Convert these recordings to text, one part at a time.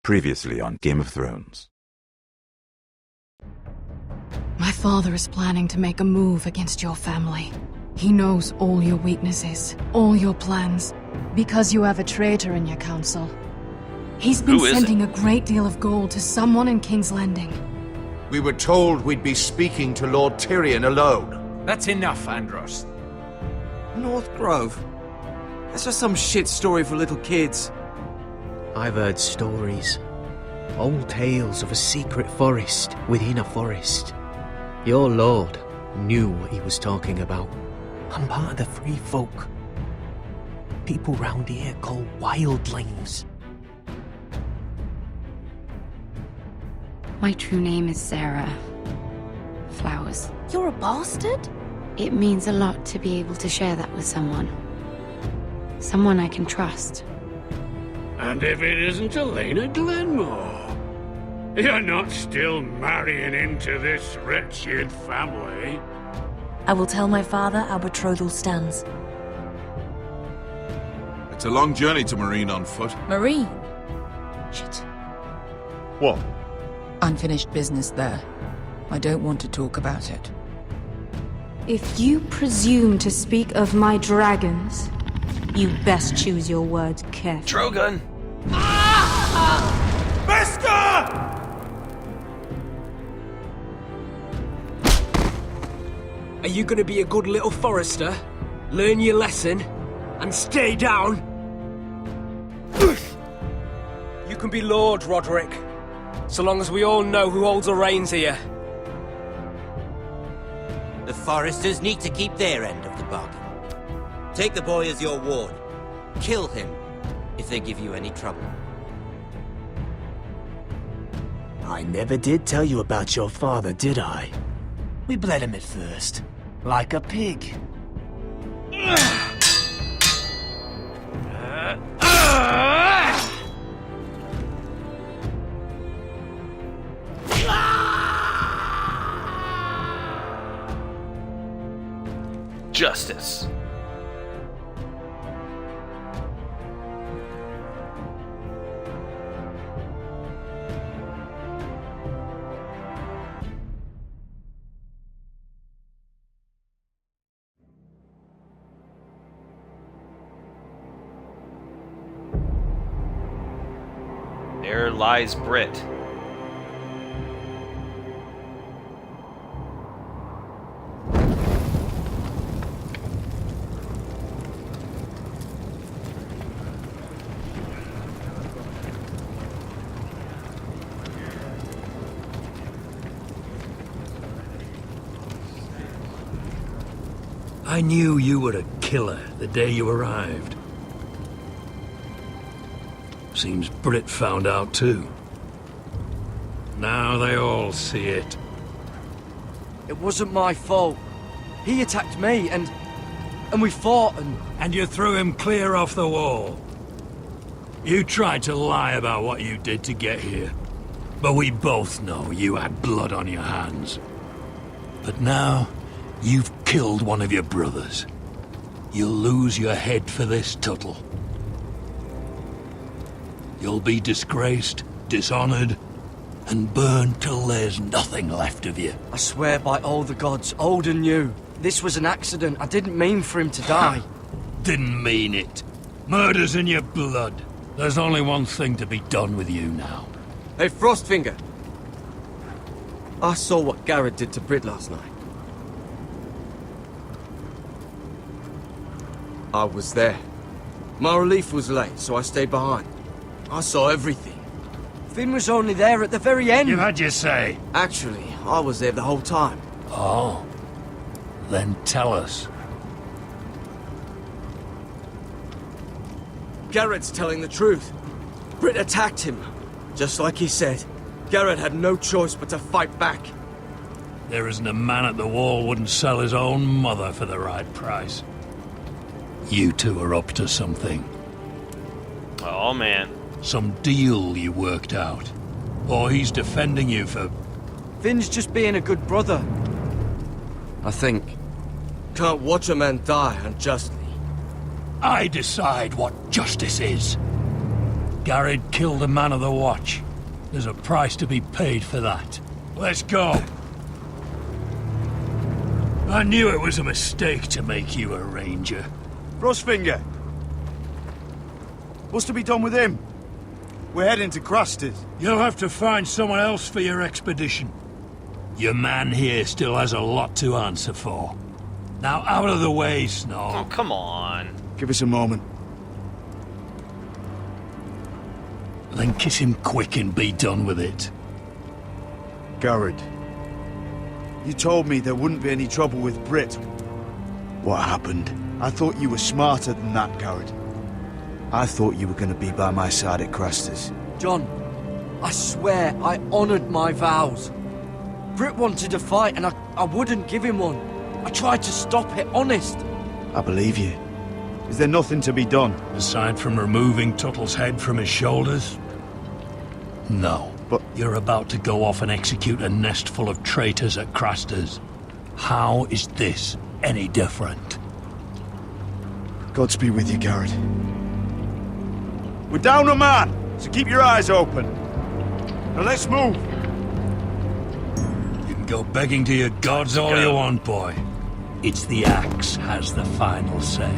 Previously on Game of Thrones. My father is planning to make a move against your family. He knows all your weaknesses, all your plans, because you have a traitor in your council. He's been sending a great deal of gold to someone in King's Landing. We were told we'd be speaking to Lord Tyrion alone. That's enough, Andros. North Grove? That's just some shit story for little kids. I've heard stories. Old tales of a secret forest within a forest. Your lord knew what he was talking about. I'm part of the free folk. People round here call wildlings. My true name is Sarah Flowers. You're a bastard? It means a lot to be able to share that with someone. Someone I can trust. And if it isn't Elena Glenmore, you're not still marrying into this wretched family. I will tell my father our betrothal stands. It's a long journey to Marine on foot. Marine? Shit. What? Unfinished business there. I don't want to talk about it. If you presume to speak of my dragons, you best choose your words carefully. Drogon! Are you gonna be a good little forester? Learn your lesson? And stay down? You can be Lord, Roderick. So long as we all know who holds the reins here. The foresters need to keep their end of the bargain. Take the boy as your ward. Kill him if they give you any trouble. I never did tell you about your father, did I? We bled him at first, like a pig. Justice. There lies Brit. I knew you were a killer the day you arrived. Seems Brit found out too. Now they all see it. It wasn't my fault. He attacked me, and we fought, And you threw him clear off the wall. You tried to lie about what you did to get here. But we both know you had blood on your hands. But now, you've killed one of your brothers. You'll lose your head for this, Tuttle. You'll be disgraced, dishonored, and burned till there's nothing left of you. I swear by all the gods, old and new, this was an accident. I didn't mean for him to die. Didn't mean it. Murder's in your blood. There's only one thing to be done with you now. Hey, Frostfinger. I saw what Garrett did to Brit last night. I was there. My relief was late, so I stayed behind. I saw everything. Finn was only there at the very end. You've had your say. Actually, I was there the whole time. Oh. Then tell us. Garrett's telling the truth. Brit attacked him. Just like he said. Garrett had no choice but to fight back. There isn't a man at the wall wouldn't sell his own mother for the right price. You two are up to something. Oh, man. Some deal you worked out. Or he's defending you for... Finn's just being a good brother. I think. Can't watch a man die unjustly. I decide what justice is. Garrett killed a man of the watch. There's a price to be paid for that. Let's go. I knew it was a mistake to make you a ranger. Frostfinger. What's to be done with him? We're heading to Craster's. You'll have to find someone else for your expedition. Your man here still has a lot to answer for. Now out of the way, Snow. Oh, come on. Give us a moment. Then kiss him quick and be done with it. Garrett. You told me there wouldn't be any trouble with Brit. What happened? I thought you were smarter than that, Garrett. I thought you were going to be by my side at Craster's. John, I swear I honoured my vows. Brit wanted a fight and I wouldn't give him one. I tried to stop it, honest. I believe you. Is there nothing to be done? Aside from removing Tuttle's head from his shoulders? No. But you're about to go off and execute a nest full of traitors at Craster's. How is this any different? Godspeed with you, Garrett. We're down a man, so keep your eyes open. Now let's move. You can go begging to your gods all you want, boy. It's the axe has the final say.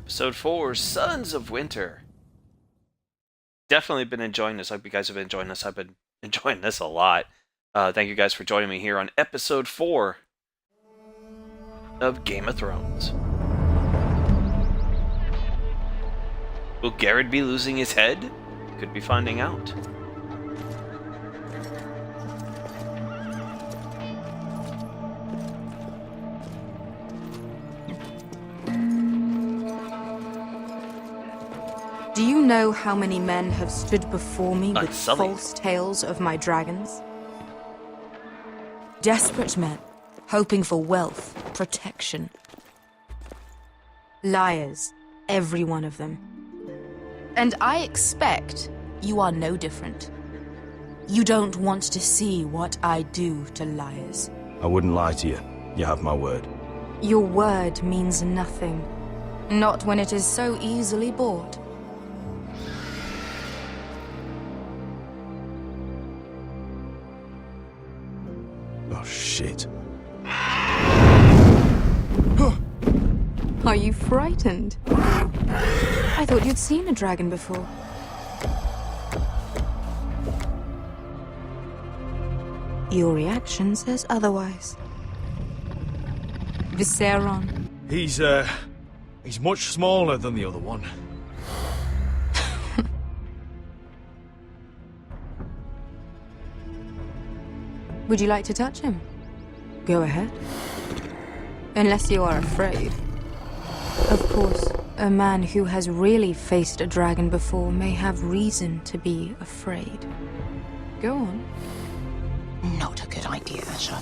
Episode 4, Sons of Winter. Definitely been enjoying this. I hope you guys have been enjoying this. I've been enjoying this a lot. Thank you guys for joining me here on Episode 4 of Game of Thrones. Will Garrett be losing his head? Could be finding out. Do you know how many men have stood before me with Sully. false tales of my dragons? Desperate men, hoping for wealth, protection. Liars, every one of them. And I expect you are no different. You don't want to see what I do to liars. I wouldn't lie to you. You have my word. Your word means nothing. Not when it is so easily bought. Oh, shit. Are you frightened? I thought you'd seen a dragon before. Your reaction says otherwise. Viseron. He's much smaller than the other one. Would you like to touch him? Go ahead. Unless you are afraid. Of course, a man who has really faced a dragon before may have reason to be afraid. Go on. Not a good idea, sir.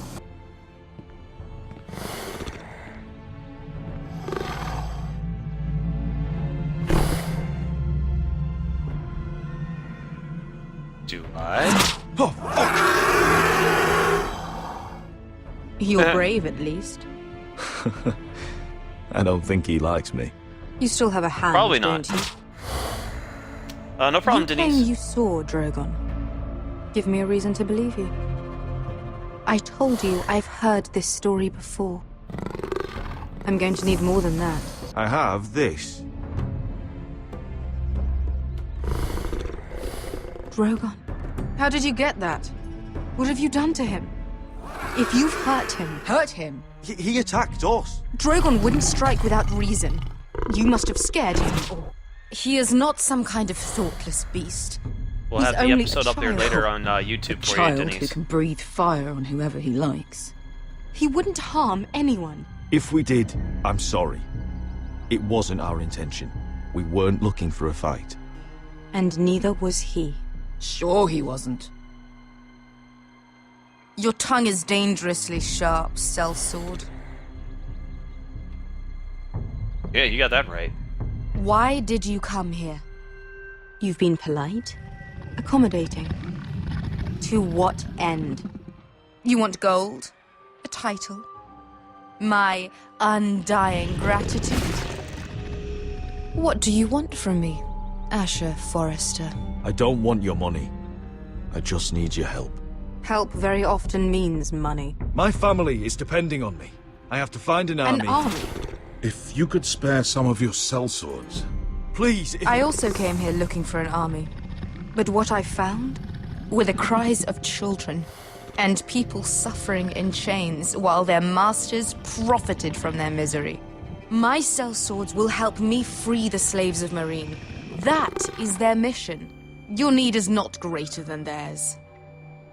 Do I? Oh, fuck! You're brave, at least. I don't think he likes me. You still have a hand, Probably not. don't you? No problem, you Denise. claim you saw Drogon. Give me a reason to believe you. I told you I've heard this story before. I'm going to need more than that. I have this. Drogon, how did you get that? What have you done to him? If you've hurt him... Hurt him? He attacked us. Drogon wouldn't strike without reason. You must have scared him, or... He is not some kind of thoughtless beast. We'll have the episode up there later on YouTube for you, Denise. Who can breathe fire on whoever he likes. He wouldn't harm anyone. If we did, I'm sorry. It wasn't our intention. We weren't looking for a fight. And neither was he. Sure he wasn't. Your tongue is dangerously sharp, sellsword. Yeah, you got that right. Why did you come here? You've been polite, accommodating. To what end? You want gold? A title? My undying gratitude? What do you want from me, Asher Forrester? I don't want your money. I just need your help. Help very often means money. My family is depending on me. I have to find an army. An army? If you could spare some of your sellswords. Please, I also came here looking for an army. But what I found were the cries of children and people suffering in chains while their masters profited from their misery. My sellswords will help me free the slaves of Meereen. That is their mission. Your need is not greater than theirs.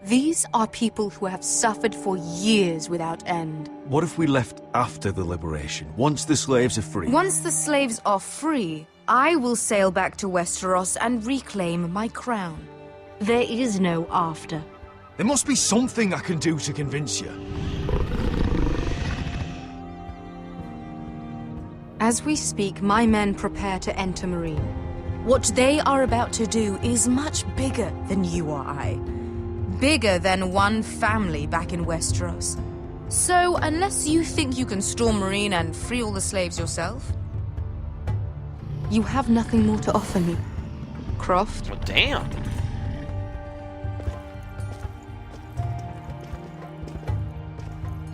These are people who have suffered for years without end. What if we left after the liberation, once the slaves are free? Once the slaves are free, I will sail back to Westeros and reclaim my crown. There is no after. There must be something I can do to convince you. As we speak, my men prepare to enter Meereen. What they are about to do is much bigger than you or I. Bigger than one family back in Westeros. So, unless you think you can storm Meereen and free all the slaves yourself, you have nothing more to offer me. Croft? Well, damn.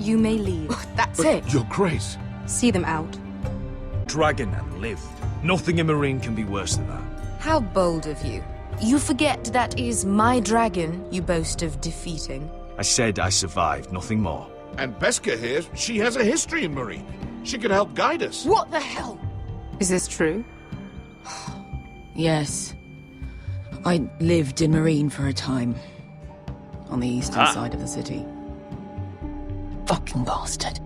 You may leave. That's it. Your Grace. See them out. Dragon and live. Nothing in Meereen can be worse than that. How bold of you. You forget that is my dragon you boast of defeating. I said I survived, nothing more. And Beskha here, she has a history in Meereen. She could help guide us. What the hell? Is this true? Yes. I lived in Meereen for a time. On the eastern side of the city. Fucking bastard.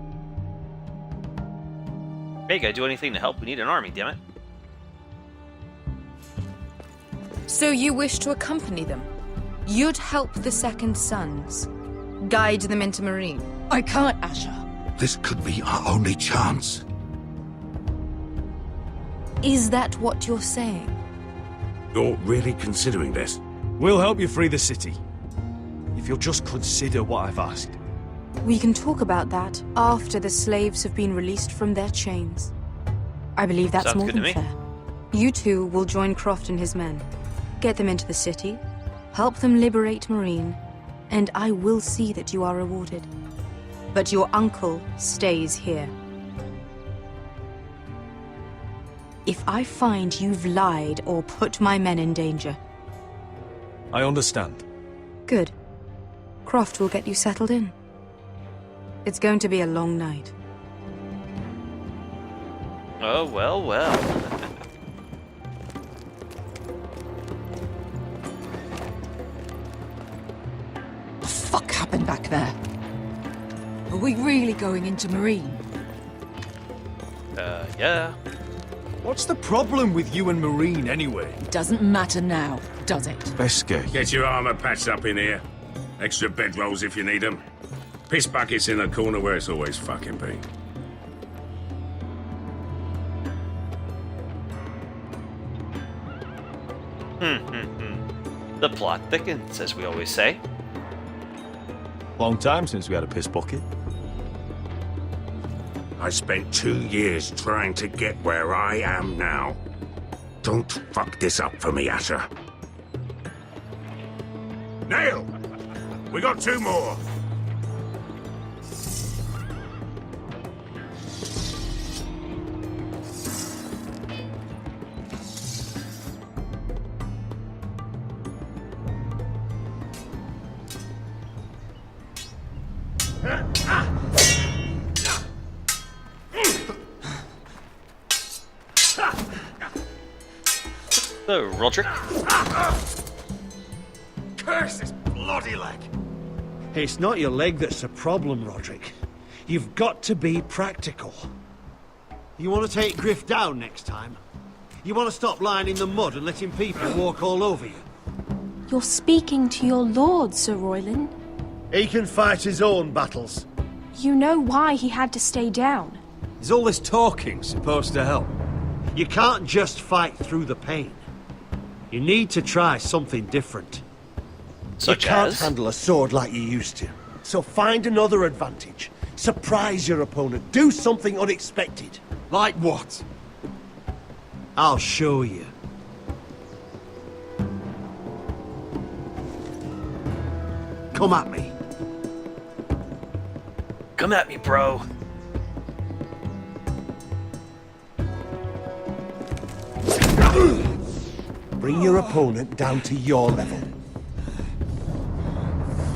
Hey, gotta do anything to help. We need an army, damn it. So you wish to accompany them? You'd help the Second Sons? Guide them into Meereen? I can't, Asher. This could be our only chance. Is that what you're saying? You're really considering this? We'll help you free the city. If you'll just consider what I've asked. We can talk about that after the slaves have been released from their chains. I believe that's Sounds more good to than me. fair. You two will join Croft and his men. Get them into the city, help them liberate Meereen, and I will see that you are rewarded. But your uncle stays here. If I find you've lied or put my men in danger... I understand. Good. Croft will get you settled in. It's going to be a long night. Oh, well, well. What the fuck happened back there? Are we really going into Meereen? Yeah. What's the problem with you and Meereen, anyway? Doesn't matter now, does it? Beskha. Get your armor patched up in here. Extra bedrolls if you need them. Piss buckets in the corner where it's always fucking been. The plot thickens, as we always say. Long time since we had a piss bucket. I spent 2 years trying to get where I am now. Don't fuck this up for me, Asher. Nail! We got 2 more. Hello, Roderick. Curse this bloody leg! It's not your leg that's the problem, Roderick. You've got to be practical. You want to take Griff down next time? You want to stop lying in the mud and letting people walk all over you? You're speaking to your lord, Sir Royland. He can fight his own battles. You know why he had to stay down. Is all this talking supposed to help? You can't just fight through the pain. You need to try something different. Such you can't as? handle a sword like you used to. So find another advantage. Surprise your opponent. Do something unexpected. Like what? I'll show you. Come at me. Come at me, bro. Bring your opponent down to your level.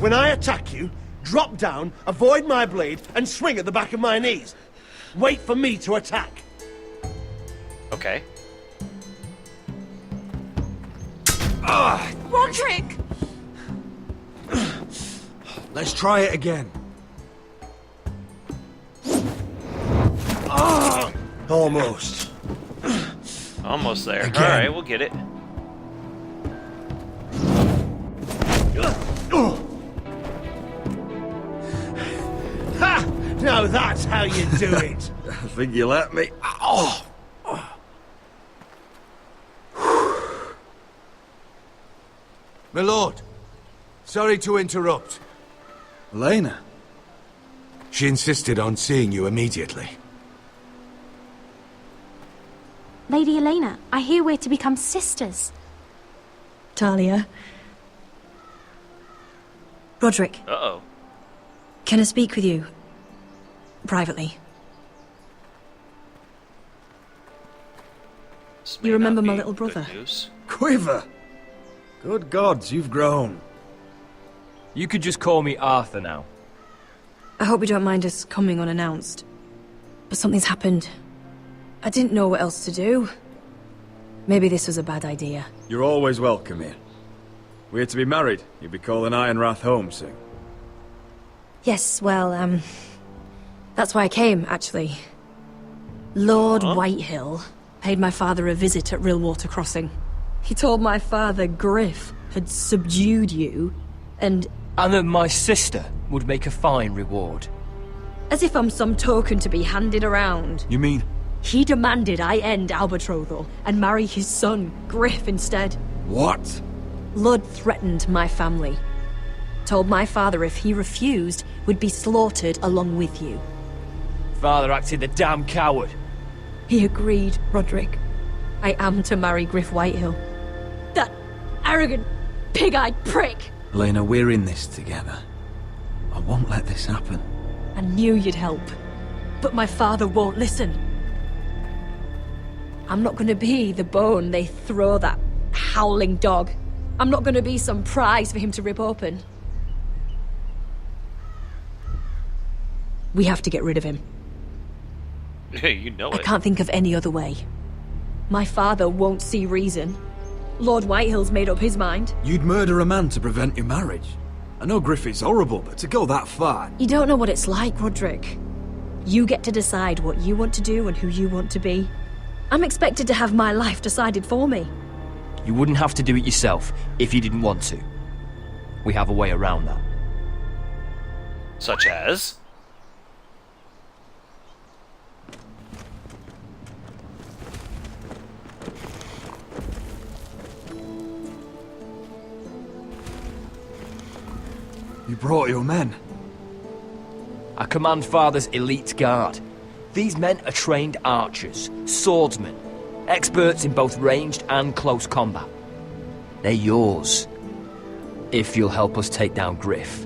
When I attack you, drop down, avoid my blade, and swing at the back of my knees. Wait for me to attack. Okay. Roderick! Let's try it again. Almost. Almost there. Again. Alright, we'll get it. Ha! Now that's how you do it. I think you let me. Oh! My lord, sorry to interrupt. Elena? She insisted on seeing you immediately. Lady Elena, I hear we're to become sisters. Talia. Roderick, Uh-oh. can I speak with you? Privately. This may You remember not my be little good brother? news. Quiver! Good gods, you've grown. You could just call me Arthur now. I hope you don't mind us coming unannounced. But something's happened. I didn't know what else to do. Maybe this was a bad idea. You're always welcome here. We're to be married. You'll be calling Ironrath home soon. Yes, well, that's why I came, actually. Lord Whitehill paid my father a visit at Rillwater Crossing. He told my father Griff had subdued you, and that my sister would make a fine reward. as if I'm some token to be handed around. You mean? He demanded I end our betrothal and marry his son, Griff, instead. What? Lud threatened my family. Told my father if he refused, would be slaughtered along with you. Father acted the damn coward. He agreed, Roderick. I am to marry Griff Whitehill. That arrogant, pig-eyed prick! Elena, we're in this together. I won't let this happen. I knew you'd help. But my father won't listen. I'm not gonna be the bone they throw that howling dog. I'm not gonna be some prize for him to rip open. We have to get rid of him. You know it. I can't think of any other way. My father won't see reason. Lord Whitehill's made up his mind. You'd murder a man to prevent your marriage. I know Griffith's horrible, but to go that far... You don't know what it's like, Roderick. You get to decide what you want to do and who you want to be. I'm expected to have my life decided for me. You wouldn't have to do it yourself if you didn't want to. We have a way around that. Such as? You brought your men. I command Father's elite guard. These men are trained archers, swordsmen. Experts in both ranged and close combat. They're yours. If you'll help us take down Griff.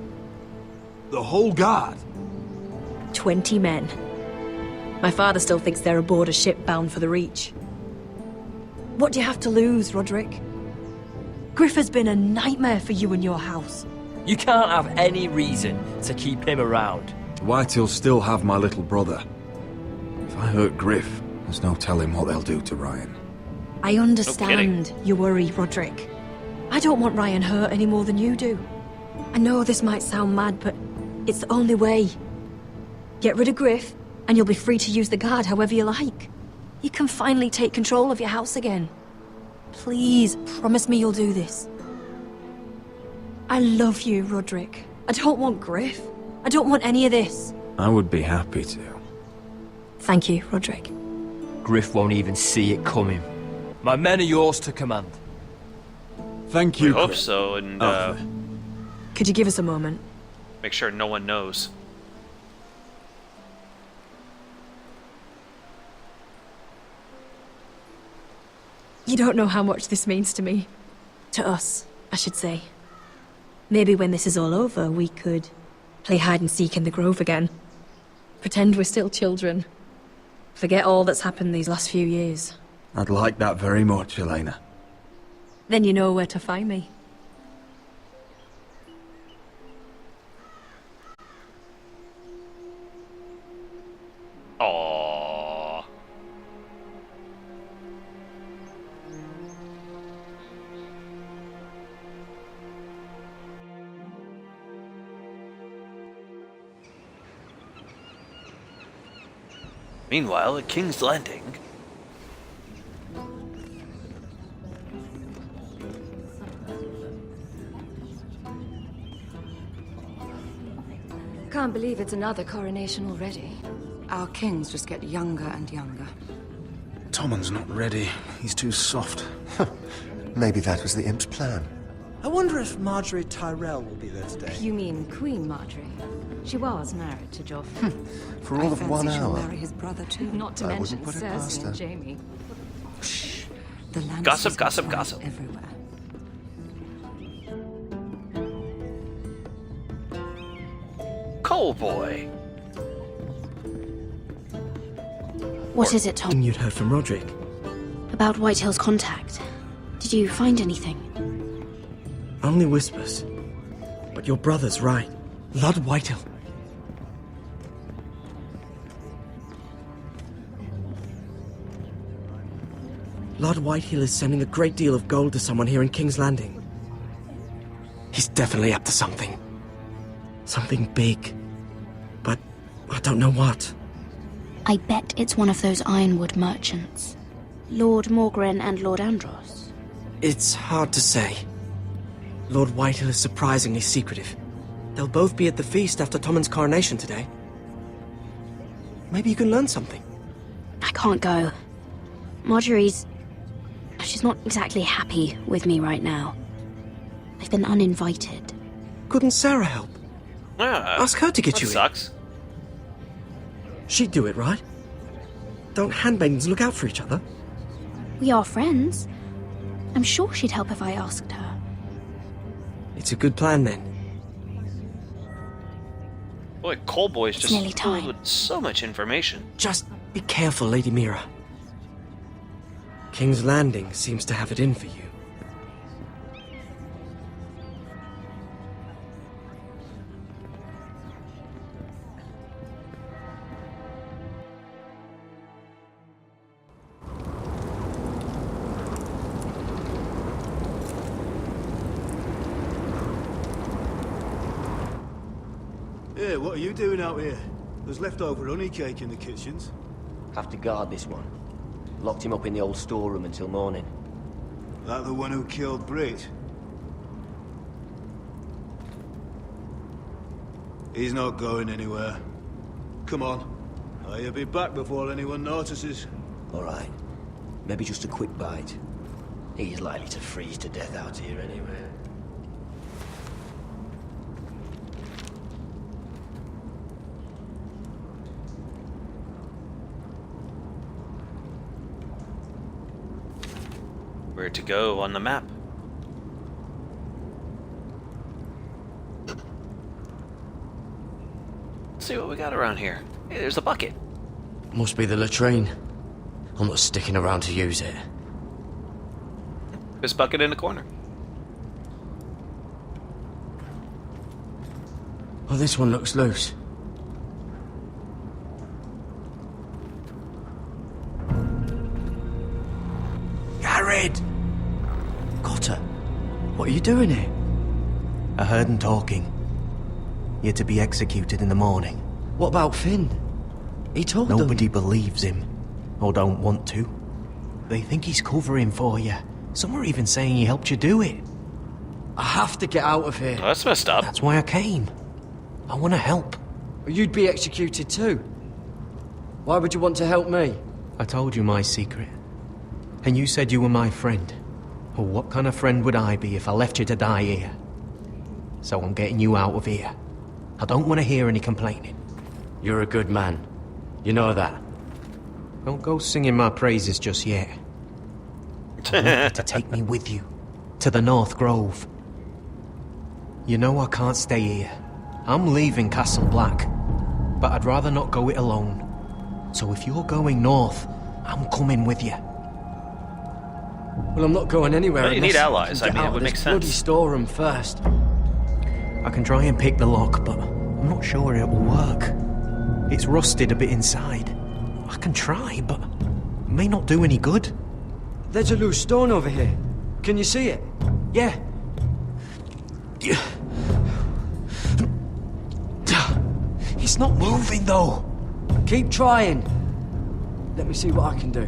The whole guard? 20 men. My father still thinks they're aboard a ship bound for the Reach. What do you have to lose, Roderick? Griff has been a nightmare for you and your house. You can't have any reason to keep him around. Whitehill'll still have my little brother. If I hurt Griff, there's no telling what they'll do to Ryan. I understand your worry, Roderick. I don't want Ryan hurt any more than you do. I know this might sound mad, but it's the only way. Get rid of Griff, and you'll be free to use the guard however you like. You can finally take control of your house again. Please, promise me you'll do this. I love you, Roderick. I don't want Griff. I don't want any of this. I would be happy to. Thank you, Roderick. Griff won't even see it coming. My men are yours to command. Thank you, I hope so, and Could you give us a moment? make sure no one knows. You don't know how much this means to me. To us, I should say. Maybe when this is all over, we could play hide and seek in the grove again. Pretend we're still children. Forget all that's happened these last few years. I'd like that very much, Elena. Then you know where to find me. Aww. Meanwhile, at King's Landing... Can't believe it's another coronation already. Our kings just get younger and younger. Tommen's not ready. He's too soft. Maybe that was the imp's plan. I wonder if Marjorie Tyrell will be there today. You mean Queen Marjorie? She was married to Joffrey. For all of 1 She'll hour. marry his brother too. Not to I mention wouldn't put it past Cersei her. and Jaime. Shh. The Lannisters Gossip, will gossip, find gossip. everywhere. Coal boy. What is it, Tom? You'd heard from Roderick. About Whitehill's contact. Did you find anything? Only whispers. But your brother's right. Lord Whitehill. Lord Whitehill is sending a great deal of gold to someone here in King's Landing. He's definitely up to something. Something big. But I don't know what. I bet it's one of those ironwood merchants. Lord Morgren and Lord Andros. It's hard to say. Lord Whitehill is surprisingly secretive. They'll both be at the feast after Tommen's coronation today. Maybe you can learn something. I can't go. Marjorie's... she's not exactly happy with me right now. I've been uninvited. Couldn't Sarah help? Ask her to get that you in. sucks. She'd do it, right? Don't handmaidens look out for each other? We are friends. I'm sure she'd help if I asked her. It's a good plan, then. Boy, Coal Boy's It's just nearly filled time. with so much information. Just be careful, Lady Mira. King's Landing seems to have it in for you. Hey, what are you doing out here? There's leftover honey cake in the kitchens. Have to guard this one. Locked him up in the old storeroom until morning. That the one who killed Brit? He's not going anywhere. Come on. I'll be back before anyone notices. All right. Maybe just a quick bite. He's likely to freeze to death out here anyway. where to go on the map. Let's see what we got around here. Hey, there's a bucket. Must be the latrine. I'm not sticking around to use it. This bucket in the corner. Oh, this one looks loose. Garrett! Cotter, what are you doing here? I heard him talking. You're to be executed in the morning. What about Finn? He told them. Nobody believes him, or don't want to. They think he's covering for you. Some are even saying he helped you do it. I have to get out of here. Oh, that's messed up. That's why I came. I want to help. You'd be executed too. Why would you want to help me? I told you my secret. And you said you were my friend. Well, what kind of friend would I be if I left you to die here? So I'm getting you out of here. I don't want to hear any complaining. You're a good man. You know that. Don't go singing my praises just yet. I want you to take me with you. To the North Grove. You know I can't stay here. I'm leaving Castle Black. But I'd rather not go it alone. So if you're going north, I'm coming with you. Well, I'm not going anywhere. Well, you need allies. I mean, it would make sense. Bloody storeroom first. I can try and pick the lock, but I'm not sure it will work. It's rusted a bit inside. I can try, but it may not do any good. There's a loose stone over here. Can you see it? Yeah. It's not moving, though. Keep trying. Let me see what I can do.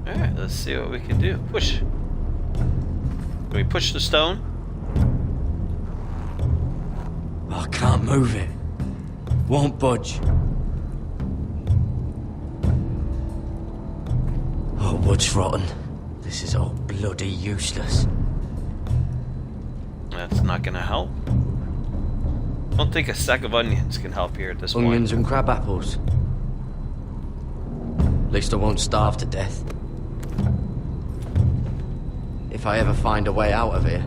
Alright, let's see what we can do. Push. Can we push the stone? I can't move it. Won't budge. Oh, wood's rotten. This is all bloody useless. That's not gonna help. I don't think a sack of onions can help here at this point. Onions and crab apples. At least I won't starve to death. If I ever find a way out of here.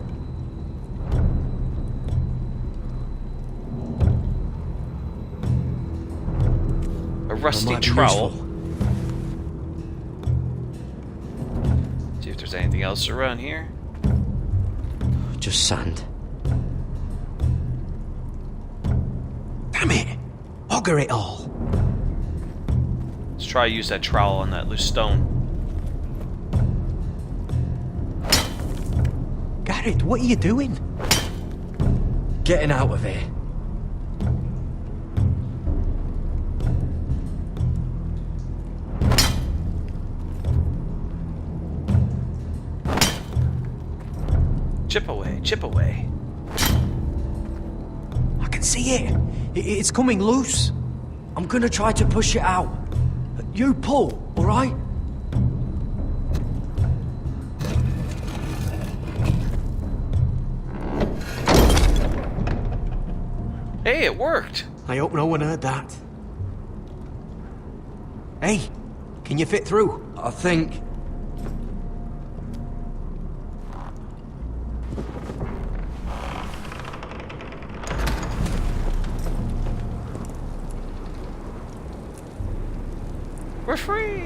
A rusty trowel. See if there's anything else around here. Just sand. Damn it! Bugger it all! Let's try to use that trowel on that loose stone. Garrett, what are you doing? Getting out of here. Chip away, chip away. I can see it. It's coming loose. I'm gonna try to push it out. You pull, alright? Hey, it worked. I hope no one heard that. Hey, can you fit through? I think. We're free!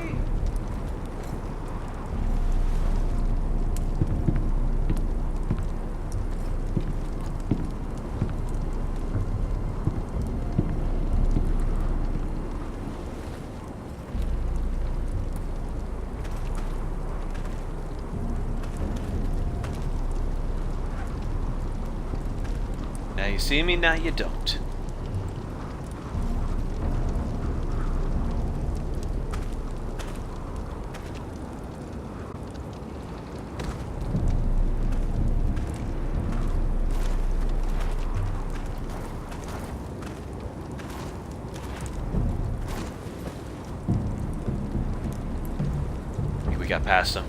Now you see me, now you don't. Got past him.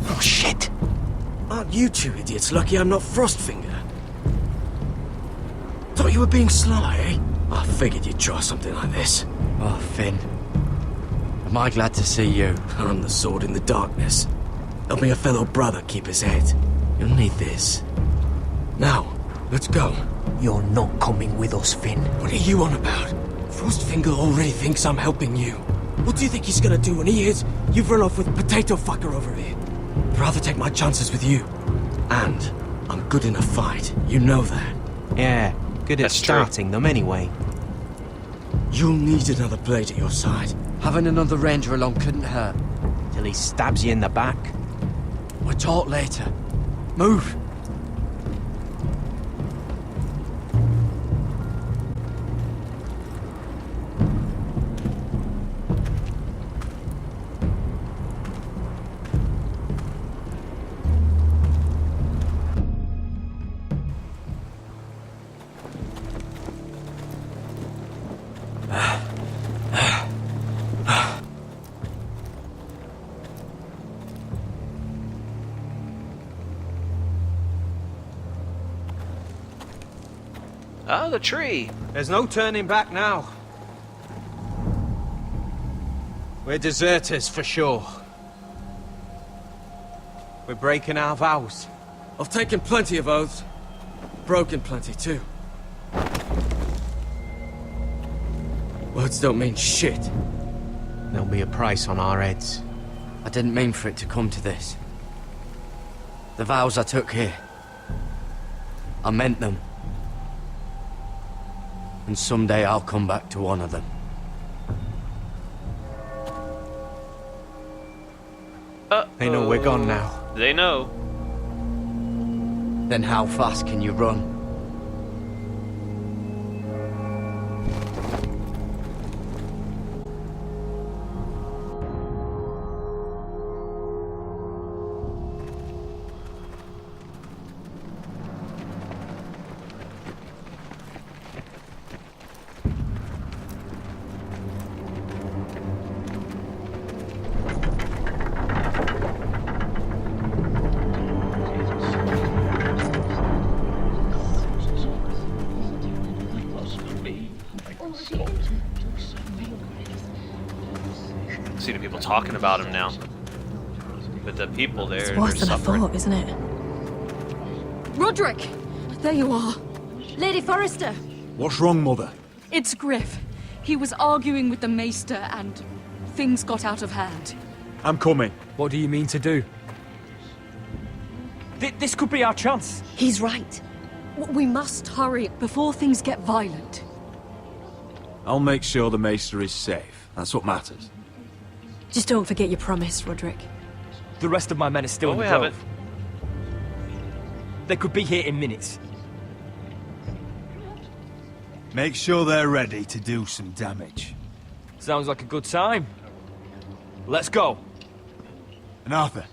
Oh shit! Aren't you two idiots lucky I'm not Frostfinger? Thought you were being sly, eh? I figured you'd try something like this. Oh, Finn. Am I glad to see you? I'm the sword in the darkness. Helping a fellow brother keep his head. You'll need this. Now, let's go. You're not coming with us, Finn. What are you on about? Frostfinger already thinks I'm helping you. What do you think he's gonna do when he hears you've run off with potato fucker over here? I'd rather take my chances with you. And I'm good in a fight. You know that. Yeah, good at starting them anyway. You'll need another blade at your side. Having another ranger along couldn't hurt. Till he stabs you in the back. We'll talk later. Move! Oh, the tree. There's no turning back now. We're deserters for sure. We're breaking our vows. I've taken plenty of oaths. Broken plenty too. Words don't mean shit. There'll be a price on our heads. I didn't mean for it to come to this. The vows I took here, I meant them. And someday I'll come back to honour them. They know we're gone now. They know. Then how fast can you run? See the people talking about him now. But the people there, It's worse they're than suffering. I thought, isn't it? Roderick! There you are. Lady Forrester! What's wrong, Mother? It's Griff. He was arguing with the Maester and things got out of hand. I'm coming. What do you mean to do? This could be our chance. He's right. We must hurry before things get violent. I'll make sure the Maester is safe. That's what matters. Just don't forget your promise, Roderick. The rest of my men are still in the we have grove. They could be here in minutes. Make sure they're ready to do some damage. Sounds like a good time. Let's go. And Arthur,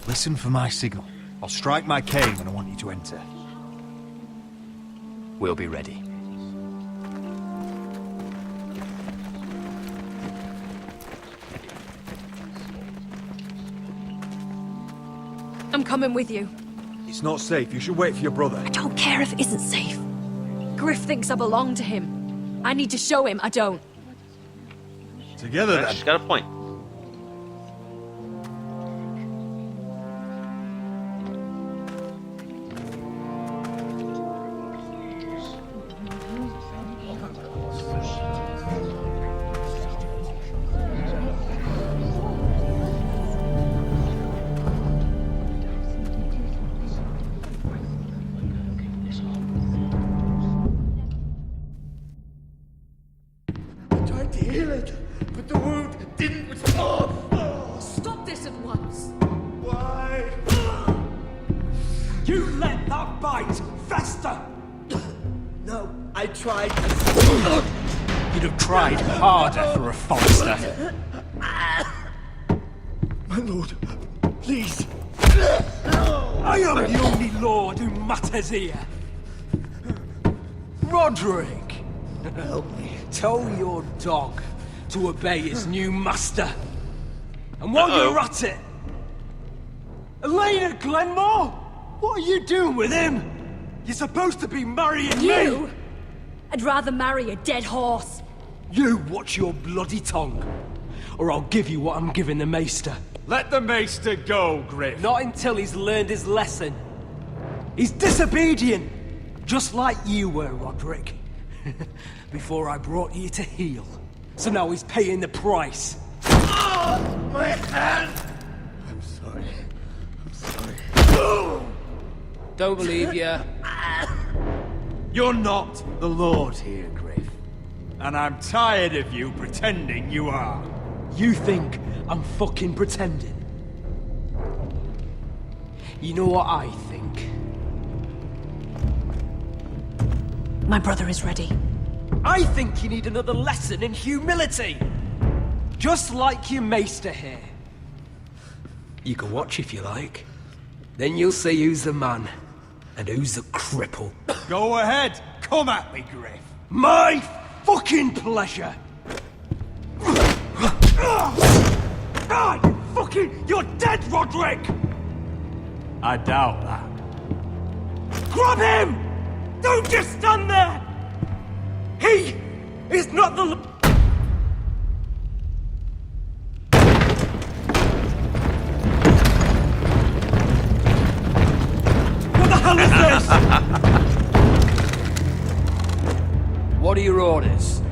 listen for my signal. I'll strike my cane when I want you to enter. We'll be ready. I'm coming with you. It's not safe. You should wait for your brother. I don't care if it isn't safe. Griff thinks I belong to him. I need to show him I don't. Together then. She's got a point. Tried to heal it, but the wound didn't respond. Stop this at once. Why? You let that bite fester! No, I tried. You'd have tried harder for a Forrester. My lord, please. I am the only lord who matters here. Roderick! Help me. Tell your dog to obey his new master. And while you're at it, Elena Glenmore, what are you doing with him? You're supposed to be marrying You? me. I'd rather marry a dead horse. You watch your bloody tongue, or I'll give you what I'm giving the Maester. Let the Maester go, Griff. Not until he's learned his lesson. He's disobedient, just like you were, Roderick. Before I brought you to heel. So now he's paying the price. Oh, my hand! I'm sorry. I'm sorry. Don't believe you. You're not the Lord here, Griff. And I'm tired of you pretending you are. You think I'm fucking pretending? You know what I think? My brother is ready. I think you need another lesson in humility. Just like your Maester here. You can watch if you like. Then you'll see who's the man and who's the cripple. Go ahead. Come at me, Griff. My fucking pleasure. You're dead, Roderick! I doubt that. Grab him! Don't just stand there! He is not the... What the hell is this? What are your orders?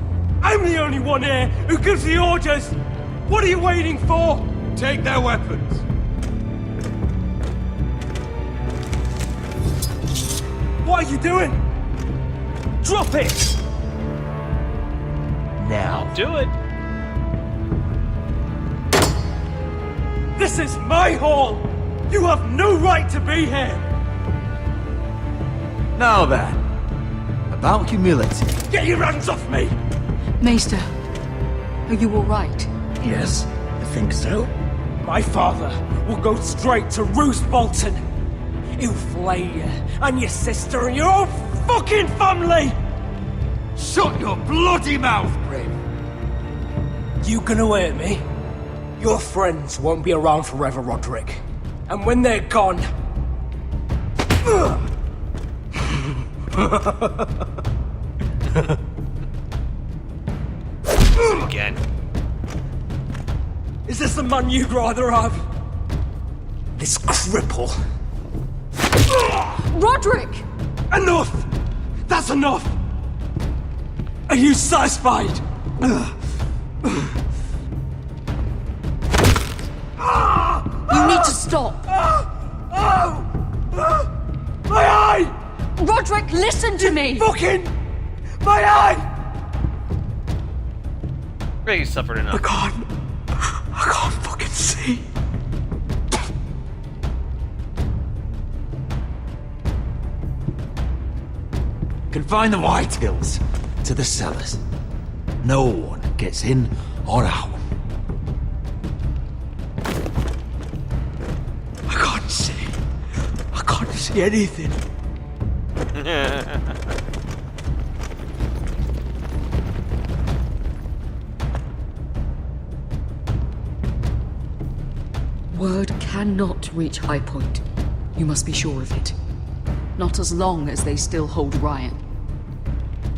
I'm the only one here who gives the orders! What are you waiting for? Take their weapons. What are you doing? Drop it! Now. Do it. This is my hall! You have no right to be here! Now then, about humility. Get your hands off me! Maester, are you all right? Yes, I think so. My father will go straight to Roose Bolton. He'll flay you, and your sister, and your whole fucking family! Shut your bloody mouth, Griff! You gonna hurt me? Your friends won't be around forever, Roderick. And when they're gone... Again. Is this the man you'd rather have? This cripple. Roderick! Enough! That's enough! Are you satisfied? You need to stop! My eye! Roderick, listen to me! Fucking... My eye! Ray suffered enough. I can't fucking see. Confine the Whitehills to the cellars. No one gets in or out. I can't see. I can't see anything. Word cannot reach High Point. You must be sure of it. Not as long as they still hold Ryan.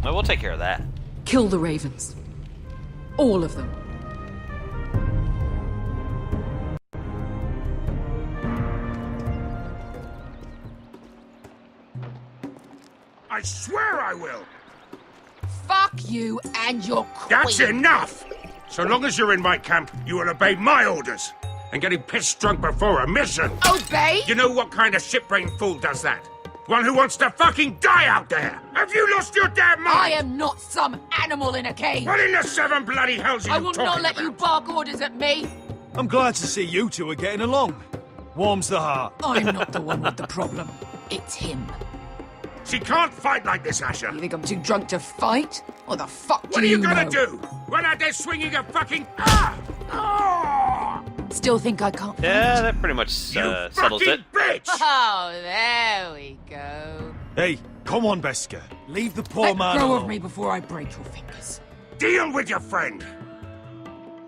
Well, we'll take care of that. Kill the ravens. All of them. I swear I will! Fuck you and your queen. That's enough! So long as you're in my camp, you will obey my orders. And getting pissed drunk before a mission. Obey? You know what kind of shit-brained fool does that? One who wants to fucking die out there! Have you lost your damn mind? I am not some animal in a cage. What in the seven bloody hells are you I will talking not let about? you bark orders at me. I'm glad to see you two are getting along. Warms the heart. I'm not the one with the problem. It's him. She can't fight like this, Asher. You think I'm too drunk to fight? Or the fuck What do are you know? gonna do? Run out there swinging a fucking... Still think I can't fight? Yeah, that pretty much settles it. Bitch! Oh, there we go. Hey, come on, Beska. Leave the poor Let man go alone. of me before I break your fingers. Deal with your friend.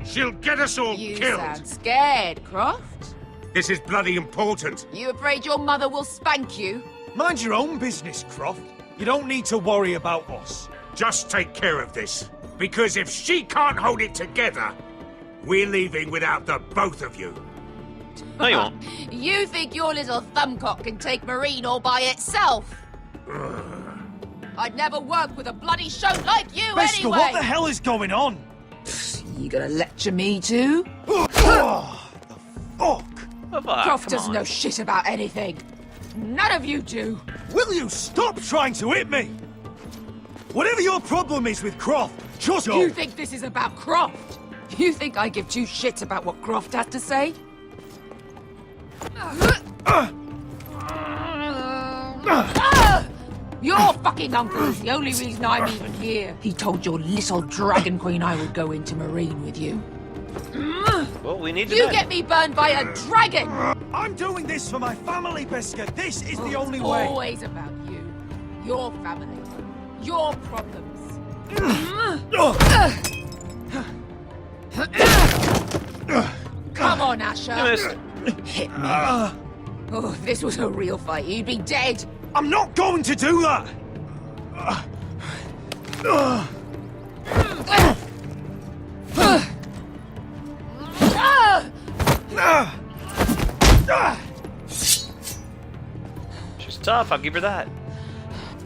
She'll get us all You killed. sound scared, Croft. This is bloody important. You afraid your mother will spank you? Mind your own business, Croft. You don't need to worry about us. Just take care of this. Because if she can't hold it together, we're leaving without the both of you. No, you won't. You think your little thumbcock can take Marine all by itself? I'd never work with a bloody shote like you Beskha, anyway! what the hell is going on? You gonna lecture me too? Oh, the fuck? Croft doesn't know shit about anything. None of you do. Will you stop trying to hit me? Whatever your problem is with Croft, just go. You think this is about Croft? You think I give two shits about what Croft has to say? Your fucking uncle is the only reason I'm even here. He told your little dragon queen I would go into Marine with you. Well, we need to You know. get me burned by a dragon! I'm doing this for my family, Beskha. This is the only It's way. always about you. Your family. Your problems. Come on, Asher. Hit me. Oh, if this was a real fight, you'd be dead. I'm not going to do that! She's tough, I'll give her that.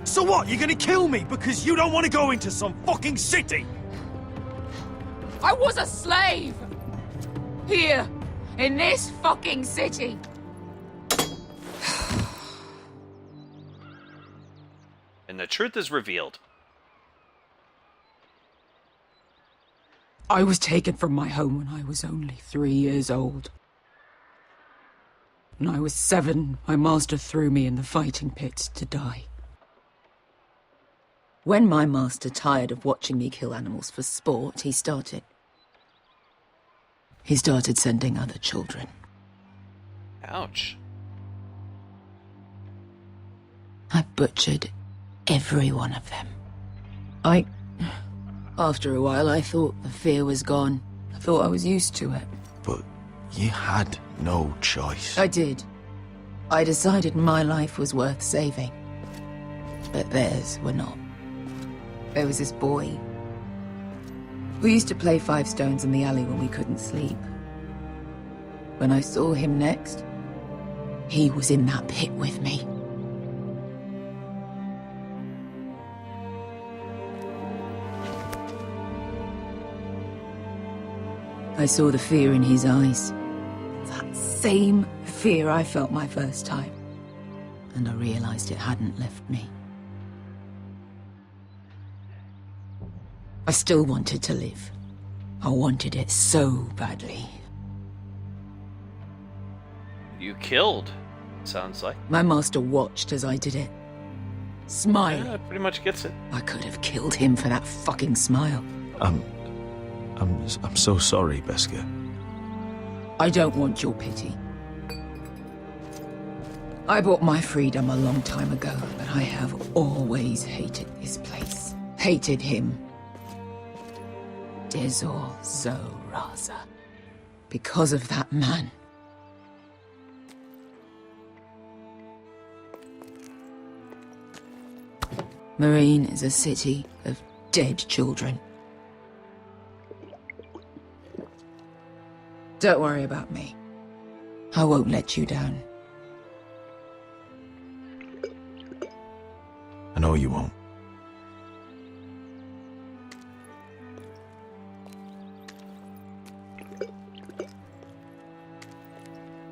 So what, you're gonna kill me because you don't want to go into some fucking city? I was a slave! Here, in this fucking city. And the truth is revealed. I was taken from my home when I was only 3 years old. When I was 7, my master threw me in the fighting pits to die. When my master tired of watching me kill animals for sport, he started sending other children. Ouch. I butchered every one of them. After a while, I thought the fear was gone. I thought I was used to it. But you had no choice. I did. I decided my life was worth saving. But theirs were not. There was this boy. We used to play 5 stones in the alley when we couldn't sleep. When I saw him next, he was in that pit with me. I saw the fear in his eyes. That same fear I felt my first time. And I realized it hadn't left me. I still wanted to live. I wanted it so badly. You killed, sounds like. My master watched as I did it. Smiling. Yeah, pretty much gets it. I could have killed him for that fucking smile. I'm so sorry, Beskha. I don't want your pity. I bought my freedom a long time ago, but I have always hated this place. Hated him. Dezor Zoraza. Because of that man. Marine is a city of dead children. Don't worry about me. I won't let you down. I know you won't.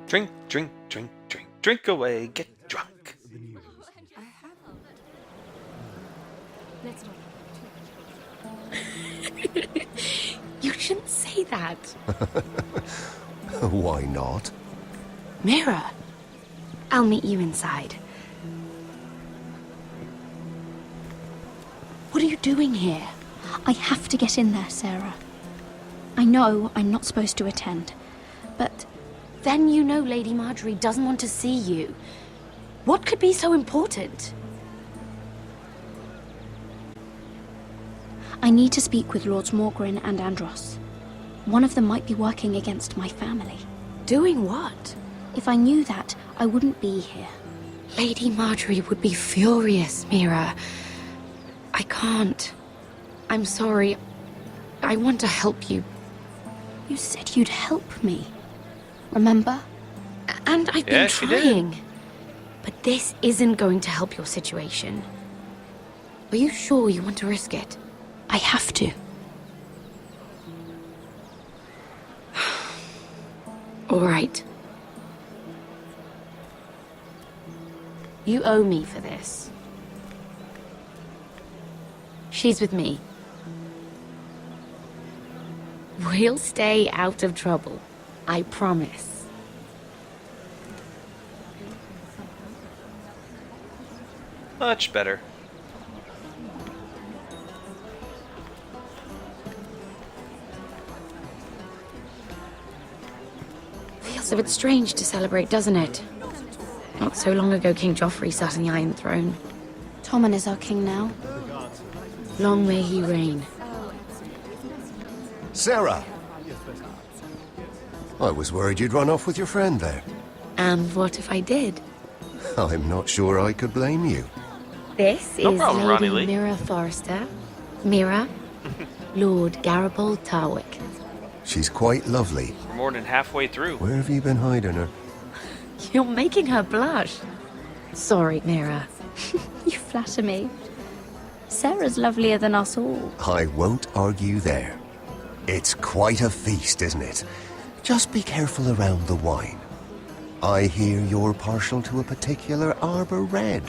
Drink, drink, drink, drink, drink away, get drunk. You shouldn't say that. Why not? Mira, I'll meet you inside. What are you doing here? I have to get in there, Sarah. I know I'm not supposed to attend, but Then you know Lady Marjorie doesn't want to see you. What could be so important? I need to speak with Lords Morgren and Andros. One of them might be working against my family. Doing what? If I knew that, I wouldn't be here. Lady Marjorie would be furious, Mira. I can't. I'm sorry. I want to help you. You said you'd help me. Remember? And I've been trying. But this isn't going to help your situation. Are you sure you want to risk it? I have to. All right. You owe me for this. She's with me. We'll stay out of trouble. I promise. Much better. Feels a bit strange to celebrate, doesn't it? Not so long ago, King Joffrey sat on the Iron Throne. Tommen is our king now. Long may he reign. Sarah! I was worried you'd run off with your friend there. And what if I did? I'm not sure I could blame you. This No is problem, Ronnie Lady Lee. Mira Forrester. Mira, Lord Garibald Tarwick. She's quite lovely. We're more than halfway through. Where have you been hiding her? You're making her blush. Sorry, Mira. You flatter me. Sarah's lovelier than us all. I won't argue there. It's quite a feast, isn't it? Just be careful around the wine. I hear you're partial to a particular Arbor Red.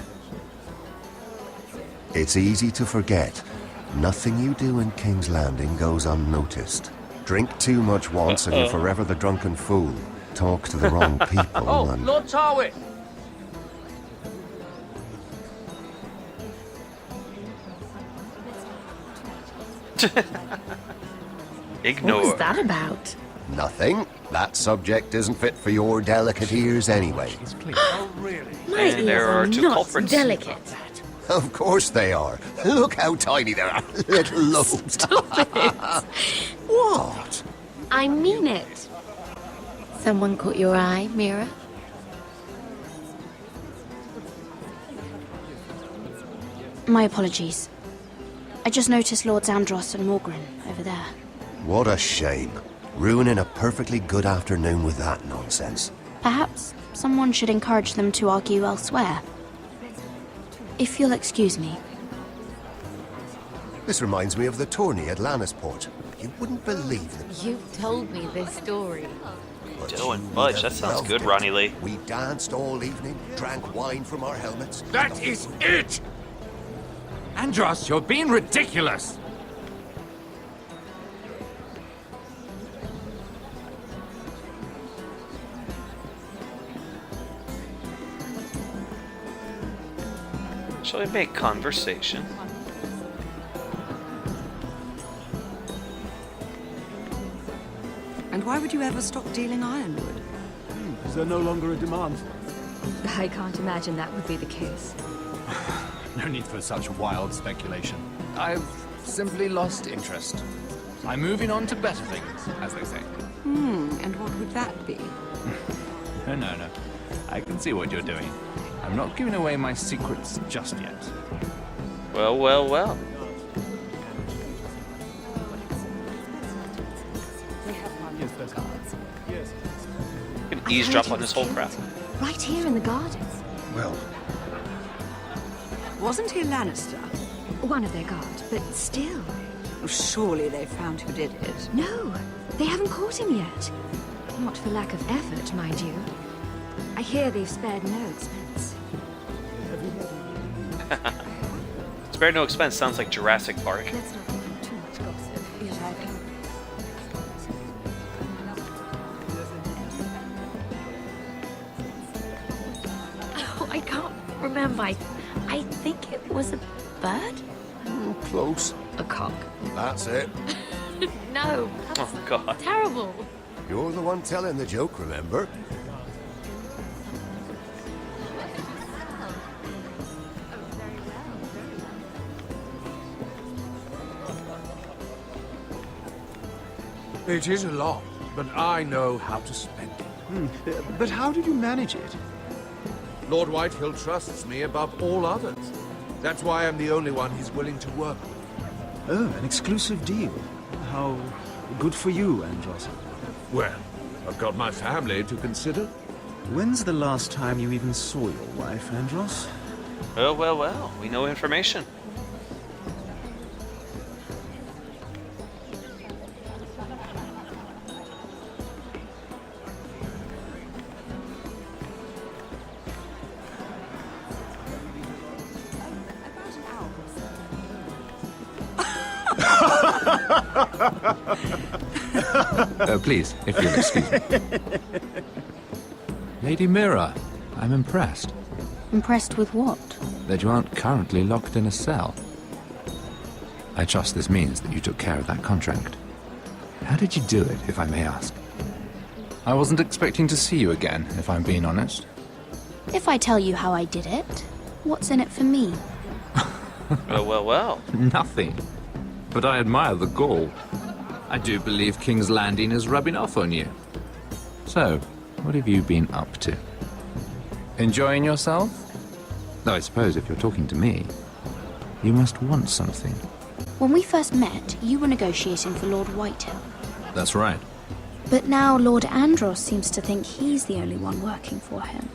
It's easy to forget. Nothing you do in King's Landing goes unnoticed. Drink too much once and you're forever the drunken fool. Talk to the wrong people and... Lord Tarwick! Ignore. What was that about? Nothing. That subject isn't fit for your delicate ears anyway. My And ears there are two not culprits. delicate. Of course they are. Look how tiny they are. Little lobes. Stop it. What? I mean it. Someone caught your eye, Mira? My apologies. I just noticed Lords Andros and Morgren over there. What a shame. Ruining a perfectly good afternoon with that nonsense. Perhaps someone should encourage them to argue elsewhere. If you'll excuse me. This reminds me of the tourney at Lannisport. You wouldn't believe them. You've told me this story. Doing much. That sounds good, Ronnie Lee. We danced all evening, drank wine from our helmets. That is it! Andros, you're being ridiculous! Shall we make conversation? And why would you ever stop dealing ironwood? Is there no longer a demand? I can't imagine that would be the case. No need for such wild speculation. I've simply lost interest. I'm moving on to better things, as they say. And what would that be? No. I can see what you're doing. I'm not giving away my secrets just yet. Well, well, well. You can eavesdrop on this whole crap. Right here in the garden. Well, Wasn't he a Lannister? One of their guard, but still. Surely they found who did it. No, they haven't caught him yet. Not for lack of effort, mind you. I hear they've spared no expense. Spare no expense sounds like Jurassic Park. Let's not make too much gossip. Yes, I can. Oh, I can't remember. I think it was a bird? Close. A cock. That's it. No. Oh, God. Terrible. You're the one telling the joke, remember? It is a lot, but I know how to spend it. But how did you manage it? Lord Whitehill trusts me above all others. That's why I'm the only one he's willing to work with. Oh, an exclusive deal. How good for you, Andros. Well, I've got my family to consider. When's the last time you even saw your wife, Andros? Well. We know information. Please, if you'll excuse me. Lady Mira, I'm impressed. Impressed with what? That you aren't currently locked in a cell. I trust this means that you took care of that contract. How did you do it, if I may ask? I wasn't expecting to see you again, if I'm being honest. If I tell you how I did it, what's in it for me? Well. Nothing. But I admire the gall. I do believe King's Landing is rubbing off on you. So, what have you been up to? Enjoying yourself? Though I suppose if you're talking to me, you must want something. When we first met, you were negotiating for Lord Whitehill. That's right. But now Lord Andros seems to think he's the only one working for him.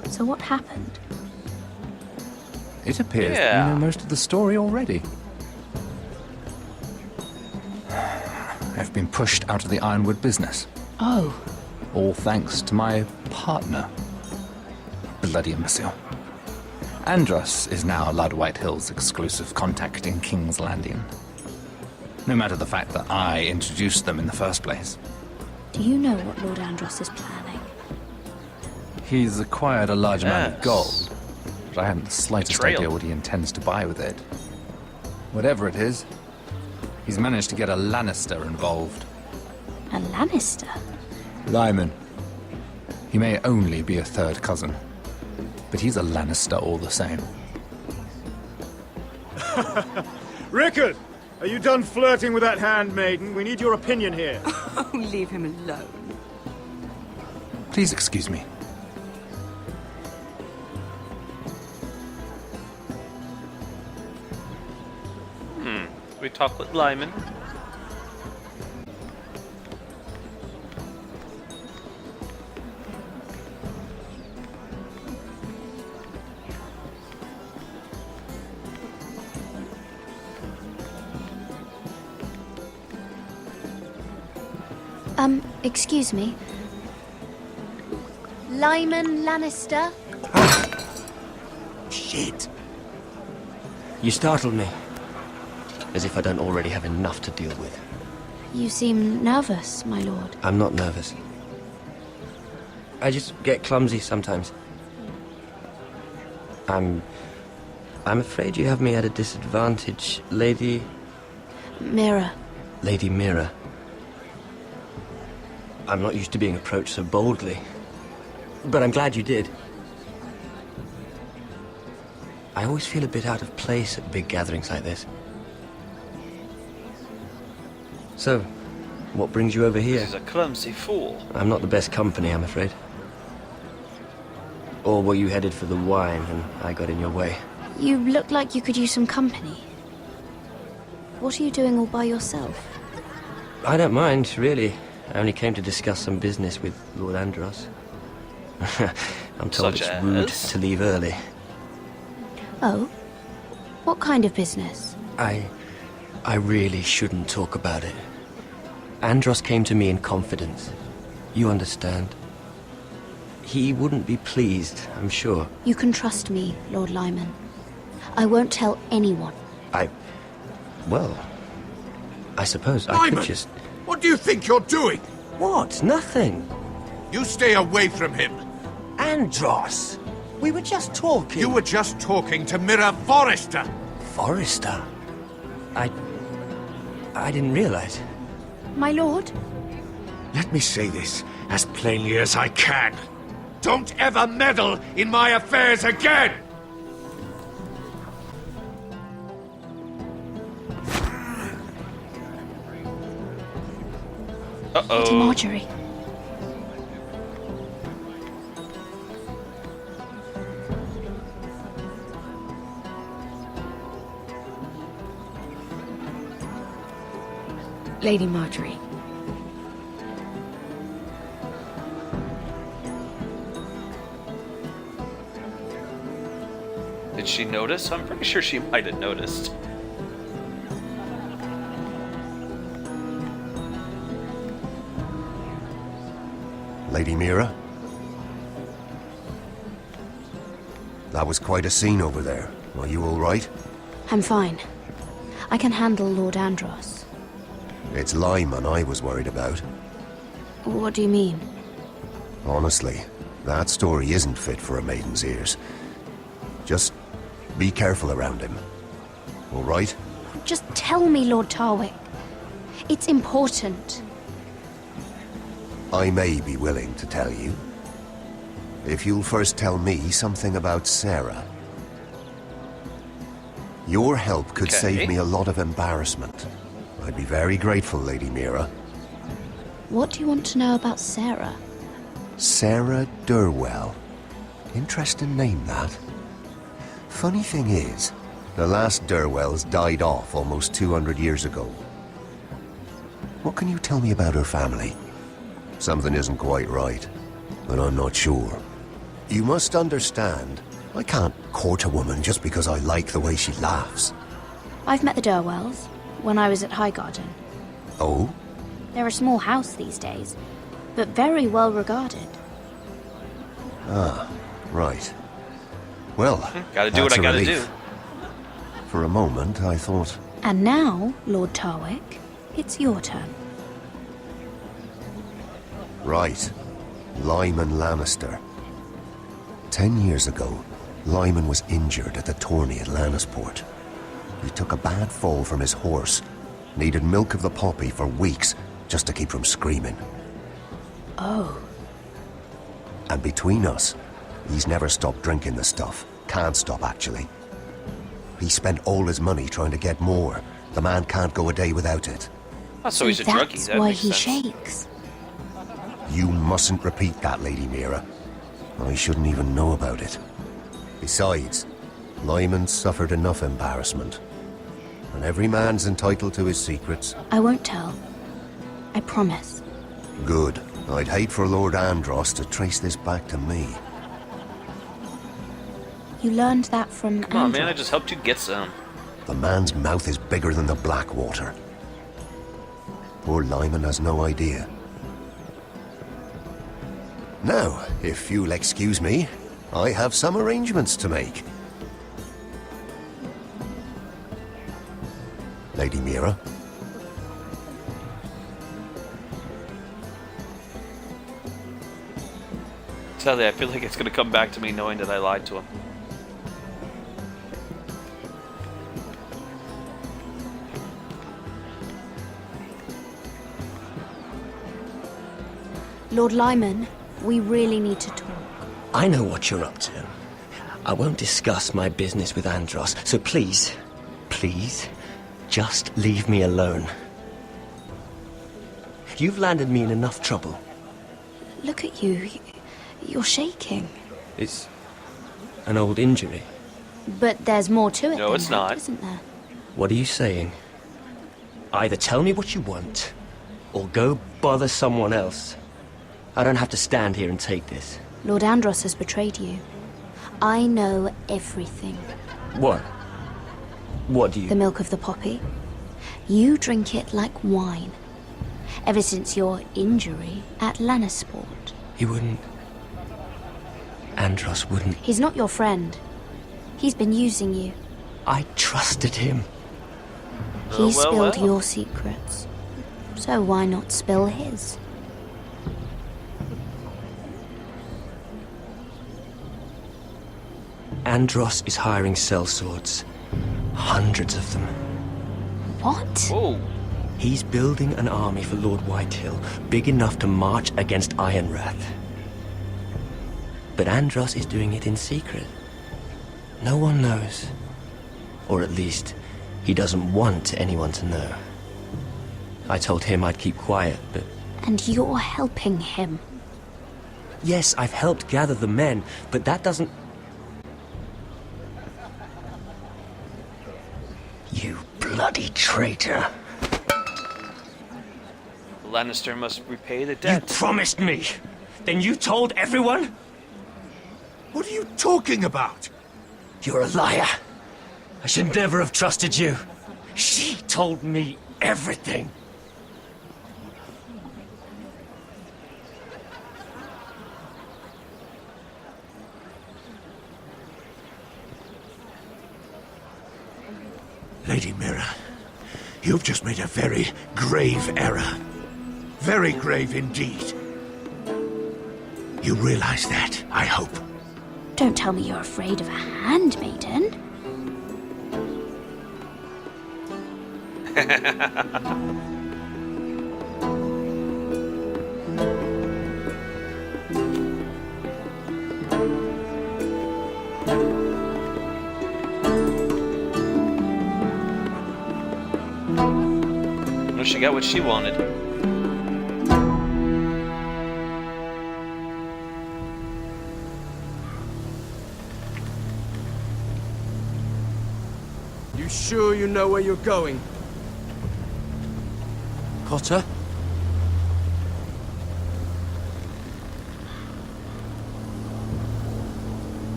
So what happened? It appears that you know most of the story already. I've been pushed out of the ironwood business. Oh. All thanks to my partner. Bloody imbecile. Andros is now Lord Whitehill's exclusive contact in King's Landing. No matter the fact that I introduced them in the first place. Do you know what Lord Andros is planning? He's acquired a large amount of gold, but I haven't the slightest idea what he intends to buy with it. Whatever it is, he's managed to get a Lannister involved. A Lannister? Lyman. He may only be a third cousin, but he's a Lannister all the same. Rickard! Are you done flirting with that handmaiden? We need your opinion here. Oh, leave him alone. Please excuse me. We talk with Lyman. Excuse me. Lyman Lannister? Shit. You startled me. As if I don't already have enough to deal with. You seem nervous, my lord. I'm not nervous. I just get clumsy sometimes. I'm afraid you have me at a disadvantage, Lady... Mira. Lady Mira. I'm not used to being approached so boldly. But I'm glad you did. I always feel a bit out of place at big gatherings like this. So, what brings you over here? He's a clumsy fool. I'm not the best company, I'm afraid. Or were you headed for the wine and I got in your way? You look like you could use some company. What are you doing all by yourself? I don't mind, really. I only came to discuss some business with Lord Andros. I'm told Such it's rude as? to leave early. Oh? What kind of business? I really shouldn't talk about it. Andros came to me in confidence. You understand? He wouldn't be pleased, I'm sure. You can trust me, Lord Lyman. I won't tell anyone. Well, I suppose I Lyman, could just... what do you think you're doing? What? Nothing. You stay away from him. Andros! We were just talking. You were just talking to Mira Forrester. Forrester? I didn't realize. My lord? Let me say this as plainly as I can. Don't ever meddle in my affairs again! Lady Marjorie. Lady Marjorie. Did she notice? I'm pretty sure she might have noticed. Lady Mira? That was quite a scene over there. Are you all right? I'm fine. I can handle Lord Andros. It's Lyman I was worried about. What do you mean? Honestly, that story isn't fit for a maiden's ears. Just be careful around him. All right? Just tell me, Lord Tarwick. It's important. I may be willing to tell you. If you'll first tell me something about Sarah. Your help could save me a lot of embarrassment. I'd be very grateful, Lady Mira. What do you want to know about Sarah? Sarah Durwell. Interesting name, that. Funny thing is, the last Durwells died off almost 200 years ago. What can you tell me about her family? Something isn't quite right, but I'm not sure. You must understand, I can't court a woman just because I like the way she laughs. I've met the Durwells when I was at Highgarden. Oh? They're a small house these days, but very well regarded. Ah, right. Well, gotta do what I gotta do. For a moment, I thought... And now, Lord Tarwick, it's your turn. Right. Lyman Lannister. 10 years ago, Lyman was injured at the tourney at Lannisport. He took a bad fall from his horse. Needed milk of the poppy for weeks just to keep from screaming. Oh. And between us, he's never stopped drinking the stuff. Can't stop, actually. He spent all his money trying to get more. The man can't go a day without it. Oh, so he's a druggie. That's That why makes he sense. shakes. You mustn't repeat that, Lady Mira. I shouldn't even know about it. Besides, Lyman suffered enough embarrassment. And every man's entitled to his secrets. I won't tell. I promise. Good. I'd hate for Lord Andros to trace this back to me. You learned that from Come on, man, I just helped you get some. The man's mouth is bigger than the Blackwater. Poor Lyman has no idea. Now, if you'll excuse me, I have some arrangements to make. Lady Mira? Sadly, I feel like it's gonna come back to me knowing that I lied to him. Lord Lyman, we really need to talk. I know what you're up to. I won't discuss my business with Andros, so please, just leave me alone. You've landed me in enough trouble. Look at you. You're shaking. It's an old injury. But there's more to it No, than it's that, not. isn't there? What are you saying? Either tell me what you want, or go bother someone else. I don't have to stand here and take this. Lord Andros has betrayed you. I know everything. What? What do you... The milk of the poppy. You drink it like wine. Ever since your injury at Lannisport. He wouldn't... Andros wouldn't... He's not your friend. He's been using you. I trusted him. He spilled your secrets. So why not spill his? Andros is hiring sellswords. Hundreds of them. What? Oh. He's building an army for Lord Whitehill, big enough to march against Ironrath. But Andros is doing it in secret. No one knows. Or at least, he doesn't want anyone to know. I told him I'd keep quiet, but And you're helping him. Yes, I've helped gather the men, but that doesn't... You bloody traitor. Lannister must repay the debt. You promised me! Then you told everyone? What are you talking about? You're a liar. I should never have trusted you. She told me everything. Lady Mira, you've just made a very grave error. Very grave indeed. You realize that, I hope. Don't tell me you're afraid of a handmaiden. Well, she got what she wanted. You sure you know where you're going? Cotter?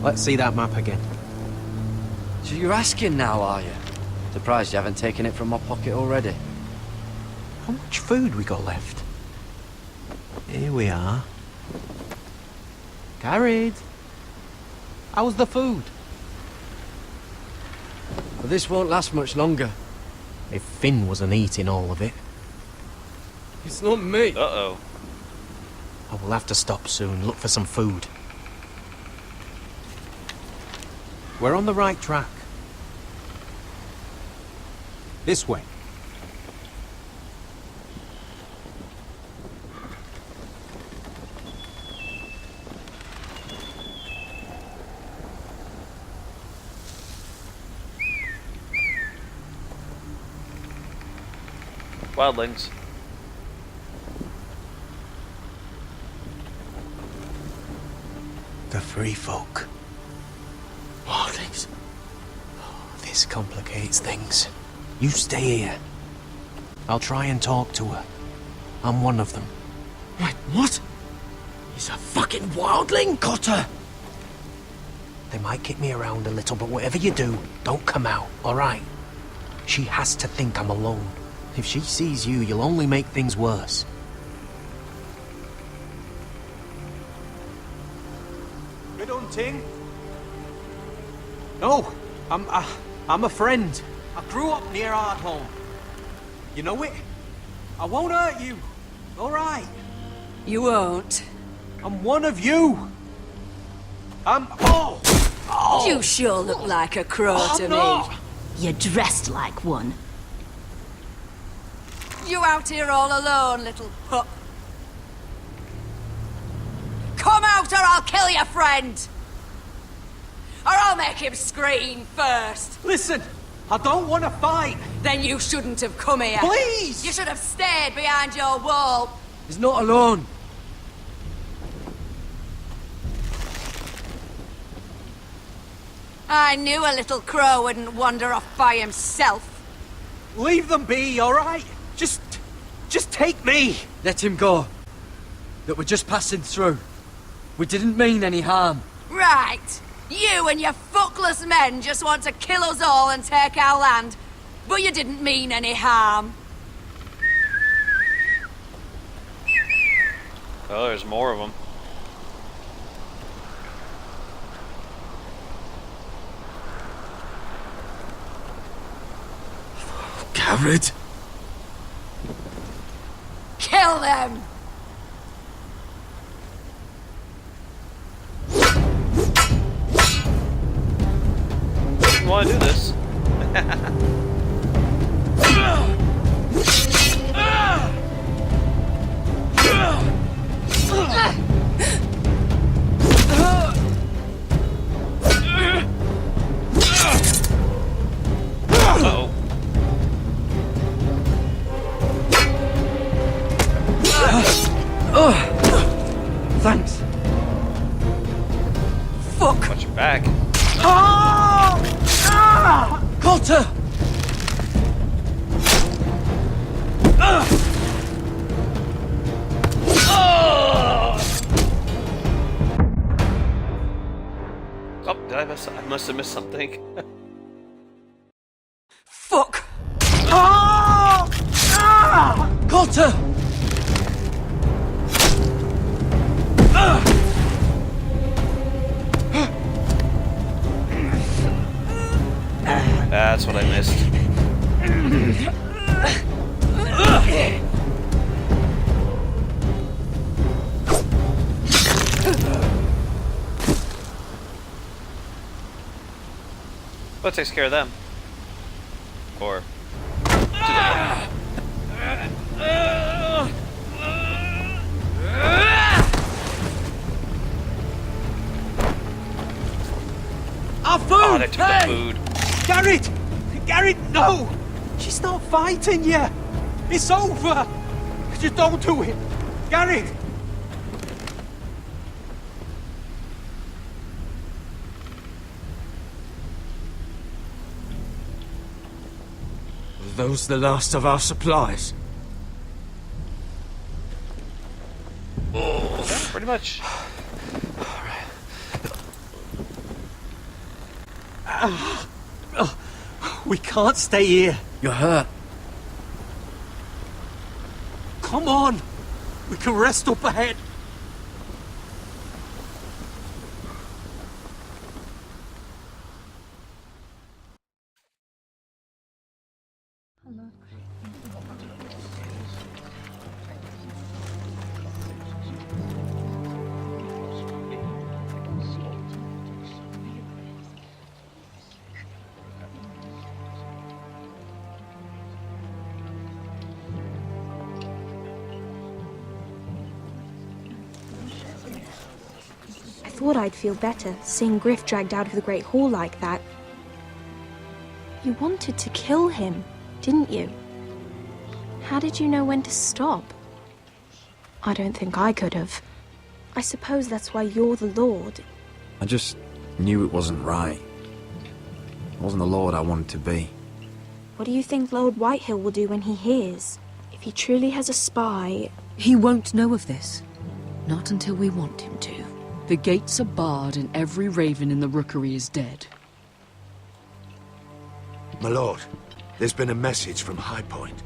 Let's see that map again. So you're asking now, are you? Surprised you haven't taken it from my pocket already. How much food we got left? Here we are. Carried. How's the food? But this won't last much longer. If Finn wasn't eating all of it. It's not me. Uh-oh. I will have to stop soon, look for some food. We're on the right track. This way. Wildlings. The free folk. Wildlings. This complicates things. You stay here. I'll try and talk to her. I'm one of them. Wait, what? He's a fucking wildling? Cotter! They might kick me around a little, but whatever you do, don't come out, alright? She has to think I'm alone. If she sees you, you'll only make things worse. Good hunting. No, I'm a friend. I grew up near Ardhome. You know it? I won't hurt you. All right. You won't. I'm one of you. Oh! You sure look like a crow to me. You're dressed like one. You out here all alone, little pup. Come out or I'll kill your friend! Or I'll make him scream first. Listen, I don't want to fight. Then you shouldn't have come here. Please! You should have stayed behind your wall. He's not alone. I knew a little crow wouldn't wander off by himself. Leave them be, all right? Just take me. Let him go. That we're just passing through. We didn't mean any harm. Right. You and your fuckless men just want to kill us all and take our land. But you didn't mean any harm. Oh, there's more of them. Garrett? Kill them! Didn't want to do this. Uh-oh. Cotter! Oh, did I miss? I must have missed something. Fuck! Cotter! That's what I missed. That takes care of them. Or... Our food! Oh, they took the food. Garrett! Garrett, no! She's not fighting you! It's over! Just don't do it! Garrett! Are those the last of our supplies? Yeah, pretty much. We can't stay here. You're hurt. Come on! We can rest up ahead. I thought I'd feel better seeing Griff dragged out of the Great Hall like that. You wanted to kill him, didn't you? How did you know when to stop? I don't think I could have. I suppose that's why you're the Lord. I just knew it wasn't right. I wasn't the Lord I wanted to be. What do you think Lord Whitehill will do when he hears? If he truly has a spy... He won't know of this. Not until we want him to. The gates are barred and every raven in the rookery is dead. My lord, there's been a message from High Point.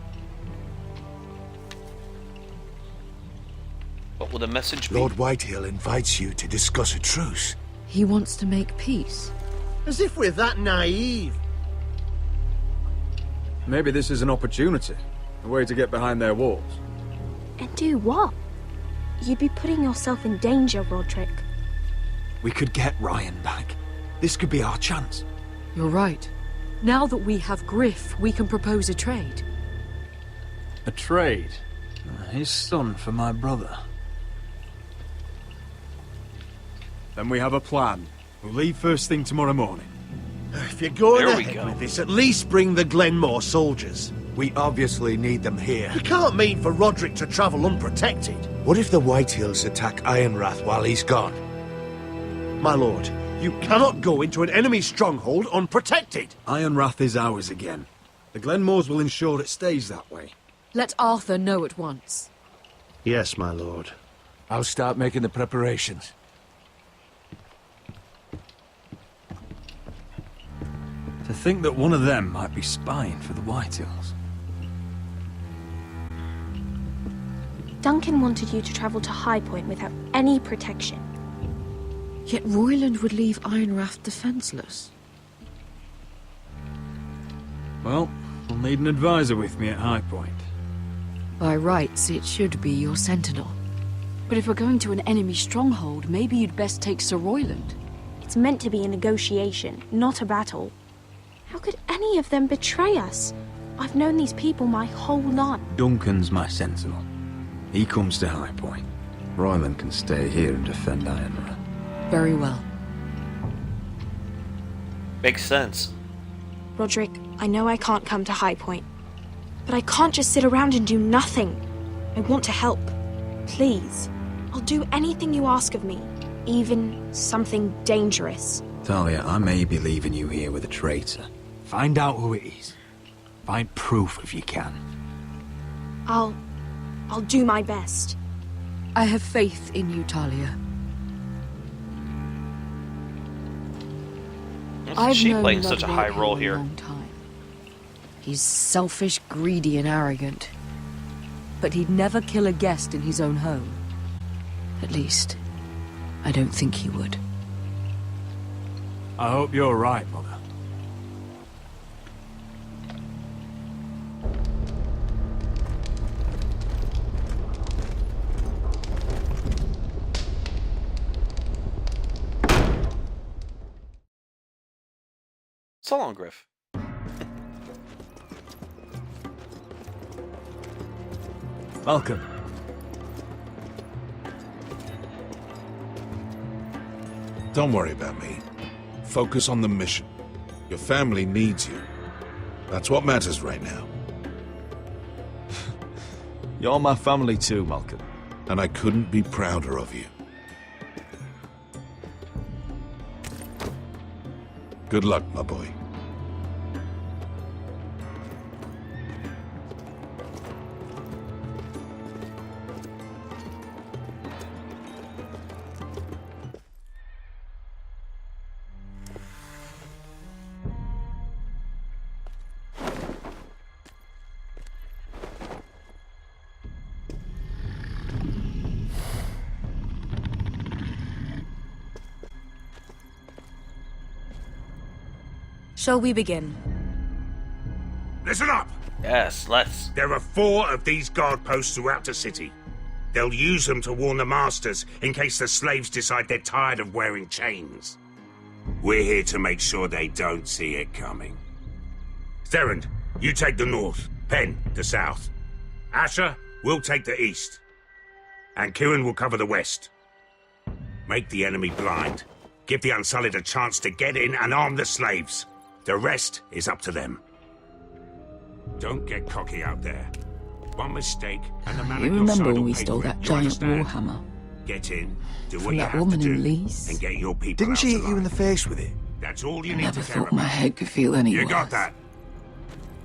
What will the message be? Lord Whitehill invites you to discuss a truce. He wants to make peace. As if we're that naive. Maybe this is an opportunity. A way to get behind their walls. And do what? You'd be putting yourself in danger, Roderick. We could get Ryan back. This could be our chance. You're right. Now that we have Griff, we can propose a trade. A trade? His son for my brother. Then we have a plan. We'll leave first thing tomorrow morning. If you're going There we ahead go. with this, at least bring the Glenmore soldiers. We obviously need them here. You can't mean for Roderick to travel unprotected. What if the Whitehills attack Ironrath while he's gone? My lord, you cannot go into an enemy stronghold unprotected. Ironrath is ours again. The Glenmores will ensure it stays that way. Let Arthur know at once. Yes, my lord. I'll start making the preparations. To think that one of them might be spying for the Whitehills. Duncan wanted you to travel to High Point without any protection. Yet Royland would leave Ironrath defenseless. Well, I'll need an advisor with me at High Point. By rights, it should be your sentinel. But if we're going to an enemy stronghold, maybe you'd best take Sir Royland. It's meant to be a negotiation, not a battle. How could any of them betray us? I've known these people my whole life. Duncan's my sentinel. He comes to High Point. Royland can stay here and defend Ironrath. Very well. Makes sense. Roderick, I know I can't come to High Point, but I can't just sit around and do nothing. I want to help. Please. I'll do anything you ask of me, even something dangerous. Talia, I may be leaving you here with a traitor. Find out who it is. Find proof if you can. I'll do my best. I have faith in you, Talia. Why is she playing such a high role Ludwig here? a long time. He's selfish, greedy, and arrogant. But he'd never kill a guest in his own home. At least, I don't think he would. I hope you're right, Mother. So long, Griff. Welcome. Don't worry about me. Focus on the mission. Your family needs you. That's what matters right now. You're my family too, Malcolm. And I couldn't be prouder of you. Good luck, my boy. Shall we begin? Listen up! Yes, let's. There are 4 of these guard posts throughout the city. They'll use them to warn the masters in case the slaves decide they're tired of wearing chains. We're here to make sure they don't see it coming. Therend, you take the north. Penn, the south. Asher, we'll take the east. And Kieran will cover the west. Make the enemy blind. Give the Unsullied a chance to get in and arm the slaves. The rest is up to them. Don't get cocky out there. One mistake, and the man You at your remember side when will we pay stole for it. that You giant understand? warhammer? Get in, do what From you that have woman to in do, Lee's? and get your people Didn't out she hit alive. you in the face with it? That's all you I need never to care thought my about. head could feel any You worse. got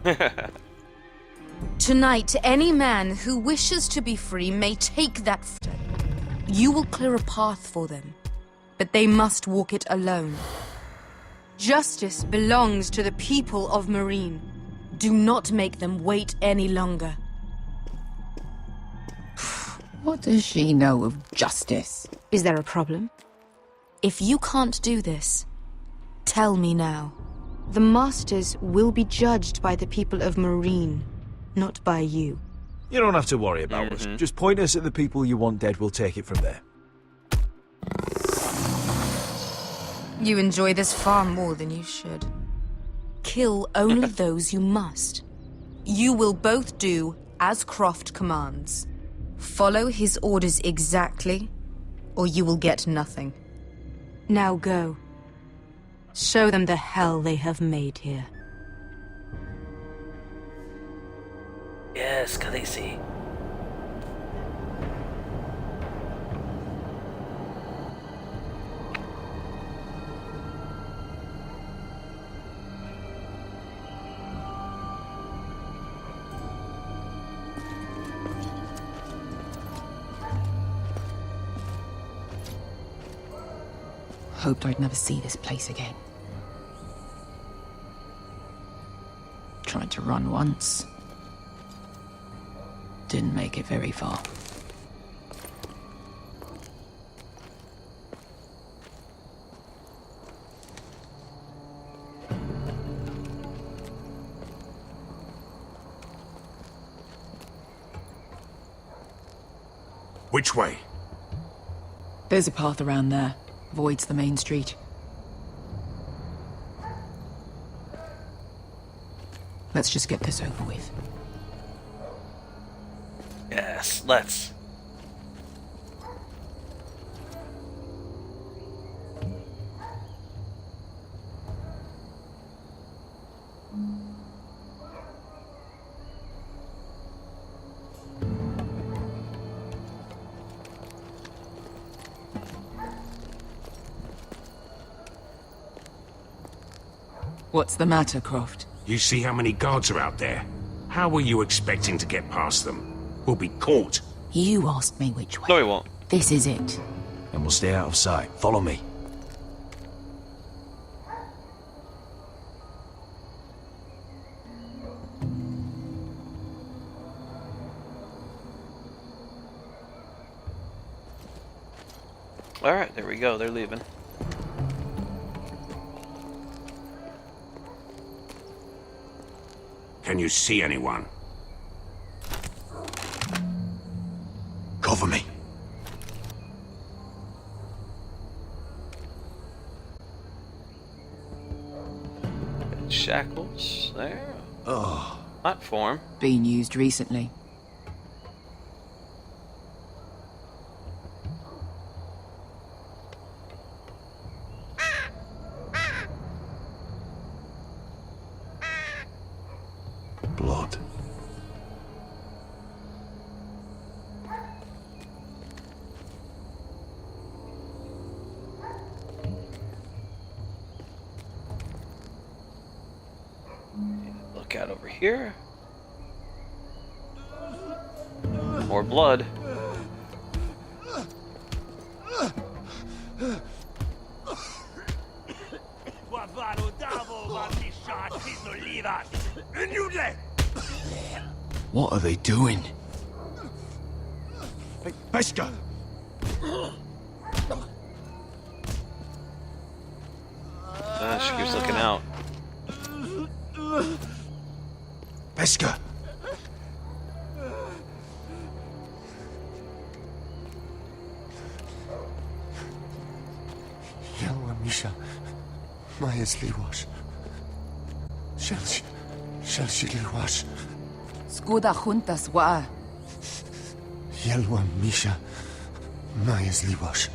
that? Tonight, any man who wishes to be free may take that step. You will clear a path for them, but they must walk it alone. Justice belongs to the people of Marine. Do not make them wait any longer. What does she know of justice? Is there a problem? If you can't do this, tell me now. The Masters will be judged by the people of Marine, not by you. You don't have to worry about us. Just point us at the people you want dead, we'll take it from there. You enjoy this far more than you should. Kill only those you must. You will both do as Croft commands. Follow his orders exactly, or you will get nothing. Now go. Show them the hell they have made here. Yes, Khaleesi. Hoped I'd never see this place again. Tried to run once. Didn't make it very far. Which way? There's a path around there. Avoids the main street. Let's just get this over with. Yes, let's. What's the matter, Croft? You see how many guards are out there? How were you expecting to get past them? We'll be caught. You asked me which way. No, he won't. This is it. And we'll stay out of sight. Follow me. Alright, there we go. They're leaving. Can you see anyone? Cover me. Shackles there. Oh. Platform. Been used recently. Blood. Look out over here. More blood. What are they doing? Hey, Peska! She keeps looking out. Peska! Yelwa Misha, Maya's Liwash. Shelshi Liwash. Skuda juntas wa. Yelwa Misha, Maya's Liwash.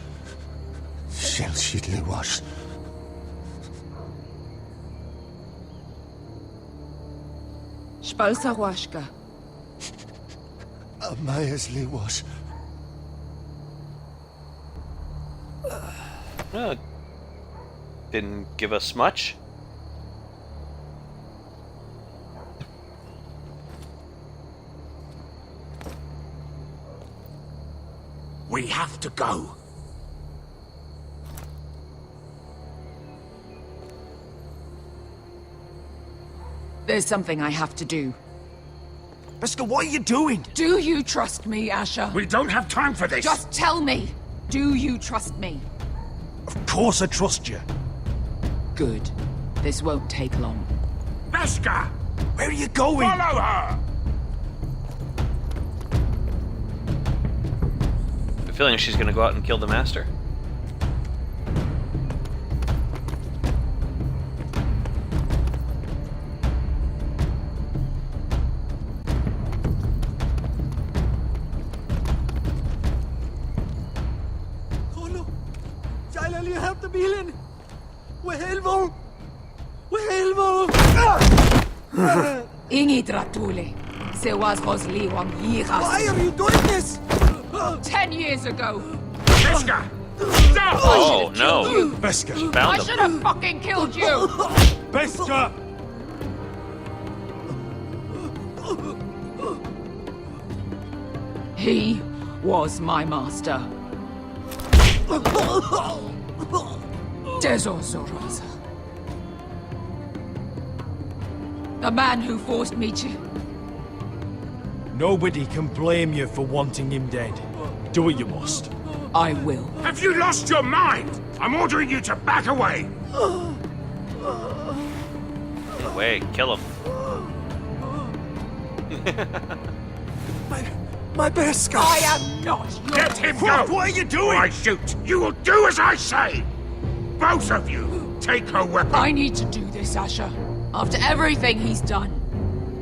Shelshi Liwash. Spalsa washka. Maya's Liwash. Didn't give us much. We have to go. There's something I have to do. Peska, what are you doing? Do you trust me, Asher? We don't have time for this. Just tell me. Do you trust me? Of course I trust you. Good. This won't take long. Peska! Where are you going? Follow her! I have a feeling she's gonna go out and kill the master. Ingi Dratule. Se was Rosli Wang Yiras. Why are you doing this? 10 years ago. Peska! Stop! Oh, no. Peska. Found I him. should have fucking killed you. Peska! He was my master. Dezo Zoraza. The man who forced me to... Nobody can blame you for wanting him dead. Do what you must. I will. Have you lost your mind? I'm ordering you to back away. Wait, kill him. My best guy. I am not your... Let him go! What are you doing? Or I shoot. You will do as I say! Both of you, take her weapon. I need to do this, Asher. After everything he's done.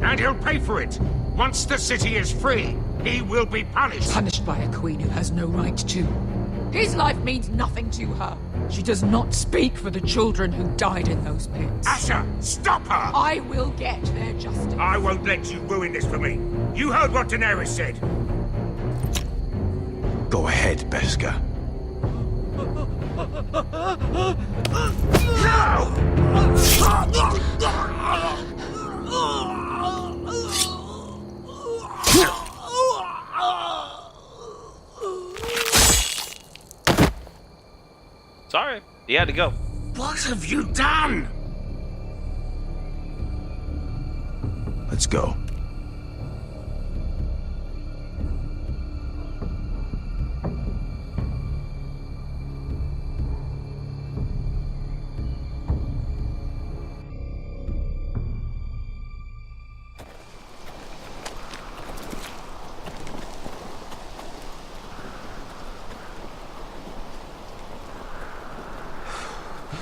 And he'll pay for it. Once the city is free, he will be punished. Punished by a queen who has no right to. His life means nothing to her. She does not speak for the children who died in those pits. Asher, stop her! I will get their justice. I won't let you ruin this for me. You heard what Daenerys said. Go ahead, Peska. No! He had to go. What have you done? Let's go.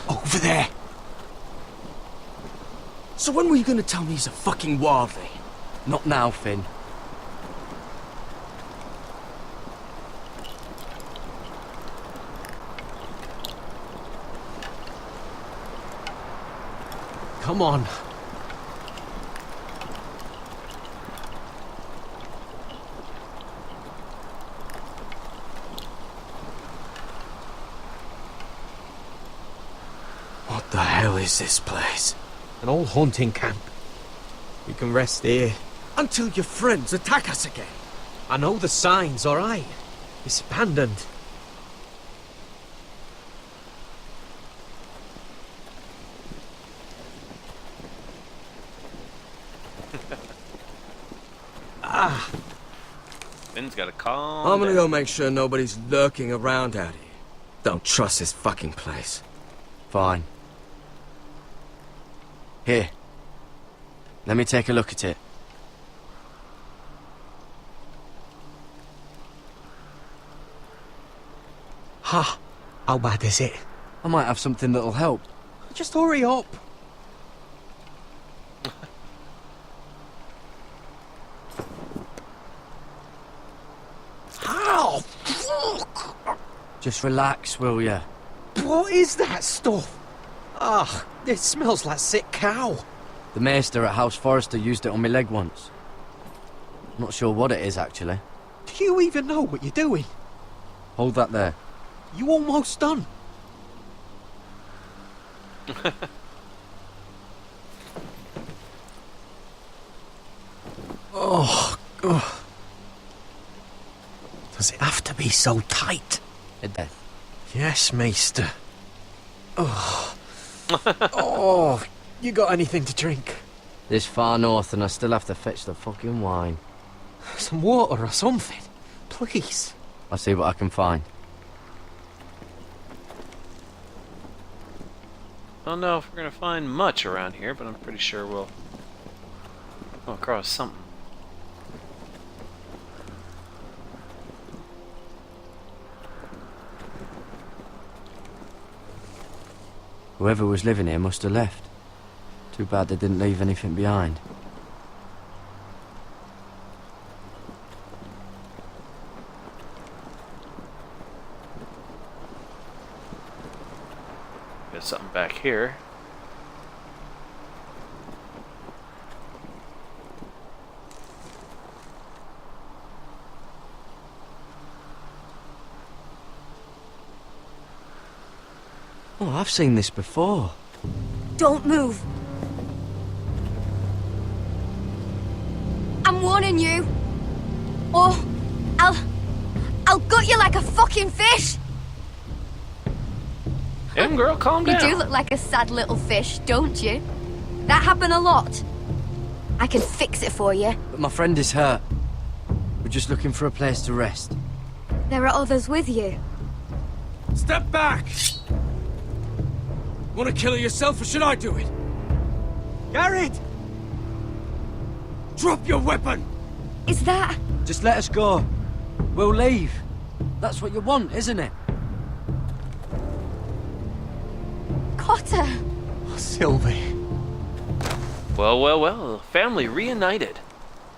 Over there. So when were you gonna tell me he's a fucking wildling? Not now, Finn. Come on. What the hell is this place? An old hunting camp. We can rest here. Until your friends attack us again. I know the signs, alright? It's abandoned. Finn's got to calm I'm gonna down. go make sure nobody's lurking around out here. Don't trust this fucking place. Fine. Here. Let me take a look at it. Ha! How bad is it? I might have something that'll help. Just hurry up. How? Fuck! Just relax, will ya? What is that stuff? Ah, it smells like sick cow. The maester at House Forrester used it on my leg once. Not sure what it is, actually. Do you even know what you're doing? Hold that there. You almost done. Oh, God. Does it have to be so tight? It does. Yes, Maester. Oh. Oh, you got anything to drink? This far north and I still have to fetch the fucking wine. Some water or something, please. I'll see what I can find. I don't know if we're going to find much around here, but I'm pretty sure we'll come across something. Whoever was living here must have left. Too bad they didn't leave anything behind. Got something back here. Oh, I've seen this before. Don't move. I'm warning you. Or I'll gut you like a fucking fish. Em, girl, calm down. You do look like a sad little fish, don't you? That happened a lot. I can fix it for you. But my friend is hurt. We're just looking for a place to rest. There are others with you. Step back! Want to kill her yourself, or should I do it? Garrett! Drop your weapon! Is that... Just let us go. We'll leave. That's what you want, isn't it? Cotter! Sylvie. Well, well, well. Family reunited.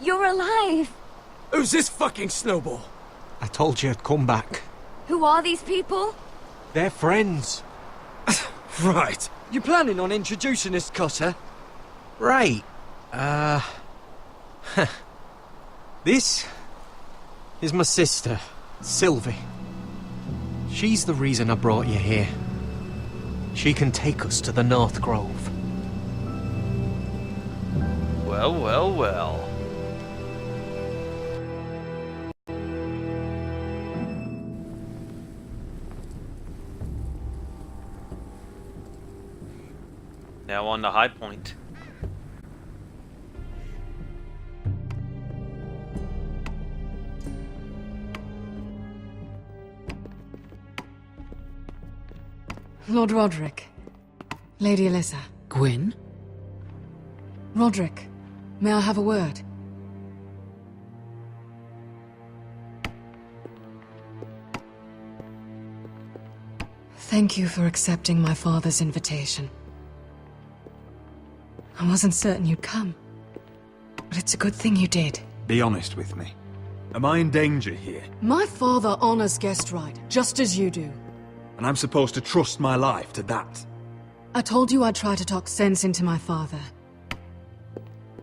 You're alive! Who's this fucking snowball? I told you I'd come back. Who are these people? They're friends. Right. You planning on introducing this Cotter? Right. This is my sister, Sylvie. She's the reason I brought you here. She can take us to the North Grove. Well, well, well. Now on to High Point. Lord Roderick. Lady Alyssa. Gwyn? Roderick, may I have a word? Thank you for accepting my father's invitation. I wasn't certain you'd come, but it's a good thing you did. Be honest with me. Am I in danger here? My father honors guest right, just as you do. And I'm supposed to trust my life to that? I told you I'd try to talk sense into my father.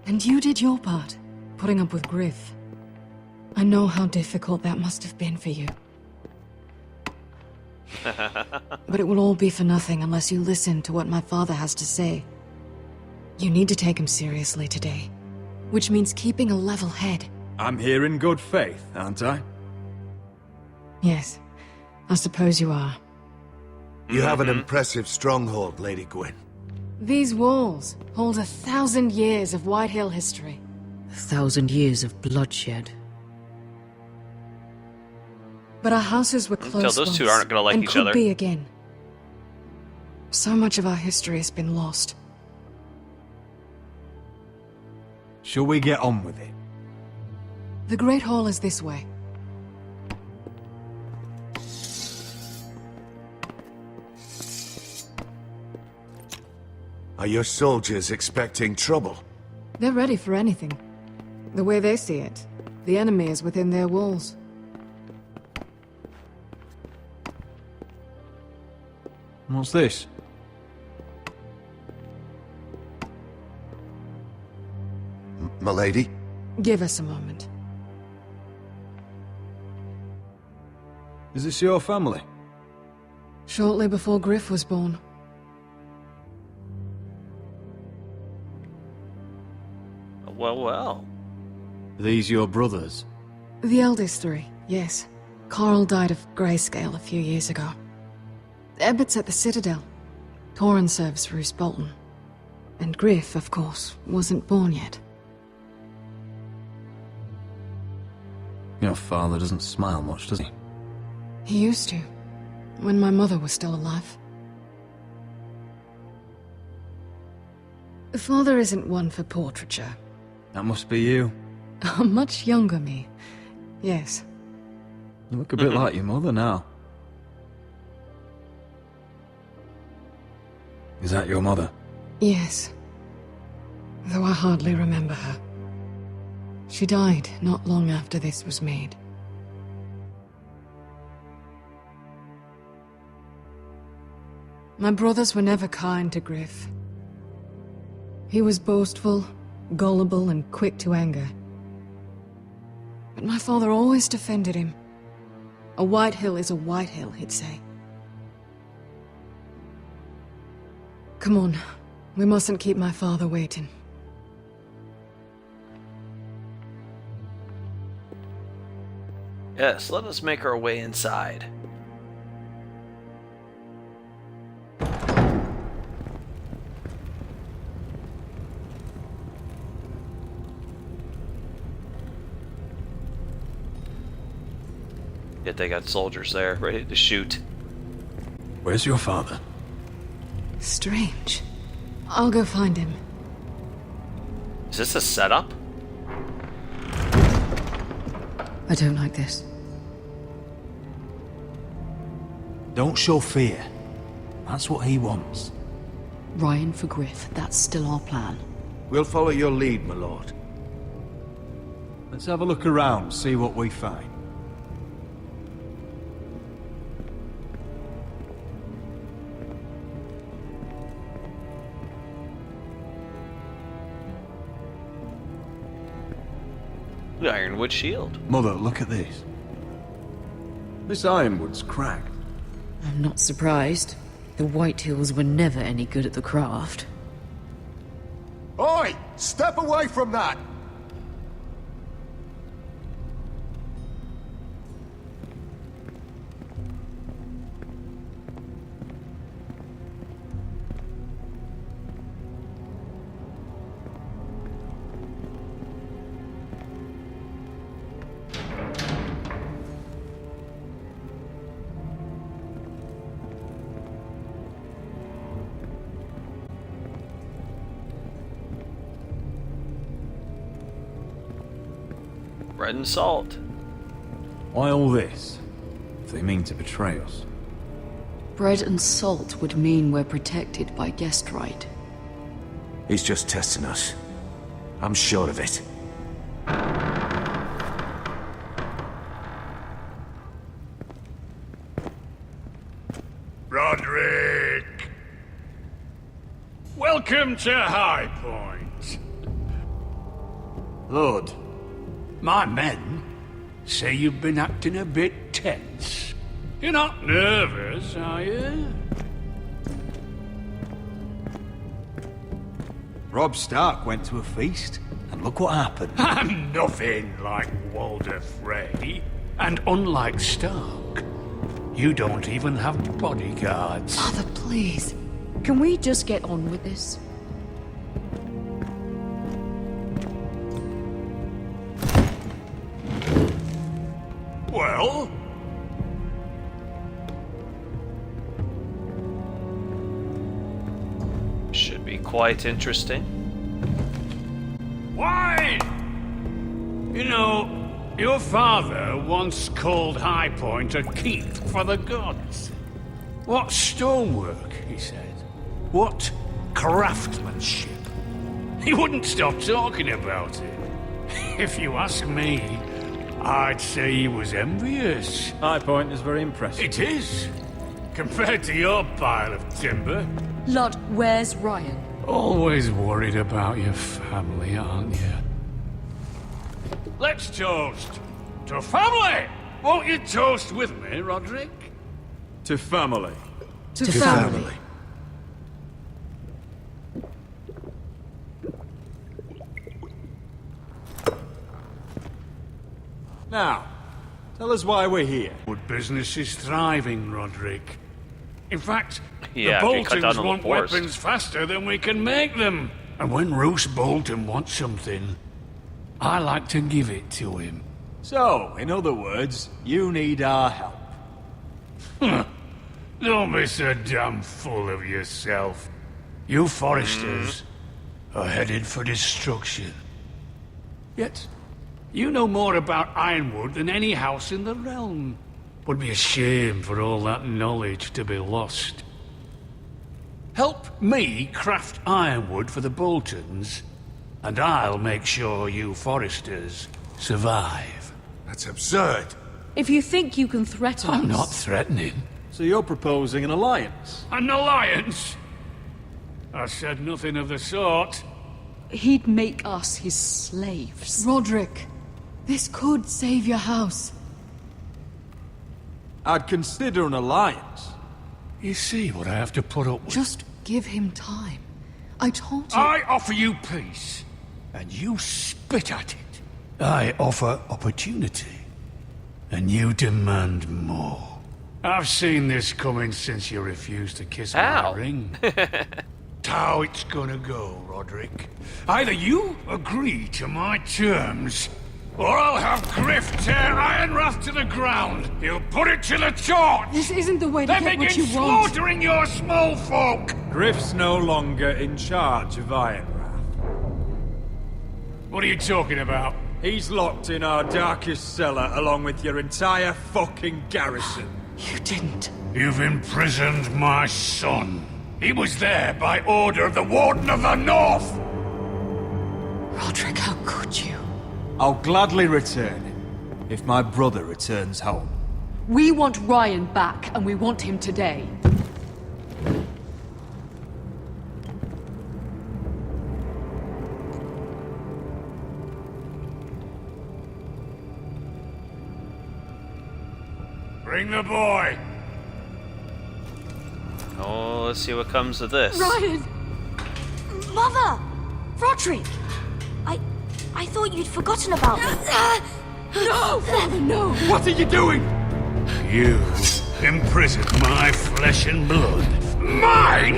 And you did your part, putting up with Griff. I know how difficult that must have been for you. But it will all be for nothing unless you listen to what my father has to say. You need to take him seriously today, which means keeping a level head. I'm here in good faith, aren't I? Yes, I suppose you are. You have an impressive stronghold, Lady Gwyn. These walls hold 1,000 years of Whitehill history. 1,000 years of bloodshed. But our houses were close those two once, aren't gonna like and each could other. be again. So much of our history has been lost. Shall we get on with it? The Great Hall is this way. Are your soldiers expecting trouble? They're ready for anything. The way they see it, the enemy is within their walls. What's this? Milady? Give us a moment. Is this your family? Shortly before Griff was born. Well, well. Are these your brothers? The eldest three, yes. Carl died of grayscale a few years ago. Ebbett's at the Citadel. Torrin serves Roose Bolton. And Griff, of course, wasn't born yet. Your father doesn't smile much, does he? He used to, when my mother was still alive. Father isn't one for portraiture. That must be you. A much younger me, yes. You look a bit like your mother now. Is that your mother? Yes. Though I hardly remember her. She died not long after this was made. My brothers were never kind to Griff. He was boastful, gullible, and quick to anger. But my father always defended him. A Whitehill is a Whitehill, he'd say. Come on, we mustn't keep my father waiting. Yes, let us make our way inside. Yet they got soldiers there, ready to shoot. Where's your father? Strange. I'll go find him. Is this a setup? I don't like this. Don't show fear. That's what he wants. Ryan for Griff, that's still our plan. We'll follow your lead, my lord. Let's have a look around, see what we find. The ironwood shield. Mother, look at this. This ironwood's cracked. I'm not surprised. The Whitehills were never any good at the craft. Oi! Step away from that! Bread and salt. Why all this? If they mean to betray us. Bread and salt would mean we're protected by guest right. He's just testing us. I'm sure of it. Roderick! Welcome to High Point. Lord, my men say you've been acting a bit tense. You're not nervous, are you? Robb Stark went to a feast, and look what happened. I'm nothing like Walder Frey. And unlike Stark, you don't even have bodyguards. Father, please. Can we just get on with this? Well? Should be quite interesting. Why? You know, your father once called High Point a keep for the gods. What stonework, he said. What craftsmanship. He wouldn't stop talking about it. If you ask me, I'd say he was envious. High Point is very impressive. It is. Compared to your pile of timber. Lord, where's Ryan? Always worried about your family, aren't you? Let's toast to family! Won't you toast with me, Roderick? To family. To family. Now, tell us why we're here. Good business is thriving, Roderick. In fact, Yeah, the if you cut down Boltons on the want forest. weapons faster than we can make them. And when Roose Bolton wants something, I like to give it to him. So, in other words, you need our help. Don't be so damn full of yourself. You Foresters are headed for destruction. Yet, you know more about Ironwood than any house in the realm. Would be a shame for all that knowledge to be lost. Help me craft ironwood for the Boltons, and I'll make sure you Foresters survive. That's absurd. If you think you can threaten us... I'm not threatening. So you're proposing an alliance? An alliance? I said nothing of the sort. He'd make us his slaves. Roderick, this could save your house. I'd consider an alliance. You see what I have to put up with? Just give him time. I told you... I offer you peace, and you spit at it. I offer opportunity, and you demand more. I've seen this coming since you refused to kiss my ring. How it's gonna go, Roderick. Either you agree to my terms, or I'll have Griff tear Ironwrath to the ground. He'll put it to the torch. This isn't the way to Then get what begin you want. slaughtering your small folk. Griff's no longer in charge of Ironwrath. What are you talking about? He's locked in our darkest cellar along with your entire fucking garrison. You didn't. You've imprisoned my son. He was there by order of the Warden of the North. Roderick, how could you? I'll gladly return him, if my brother returns home. We want Ryan back, and we want him today. Bring the boy. Oh, let's see what comes of this. Ryan! Mother! Roderick! I thought you'd forgotten about me. No! Father, no! What are you doing? You imprisoned my flesh and blood. Mine?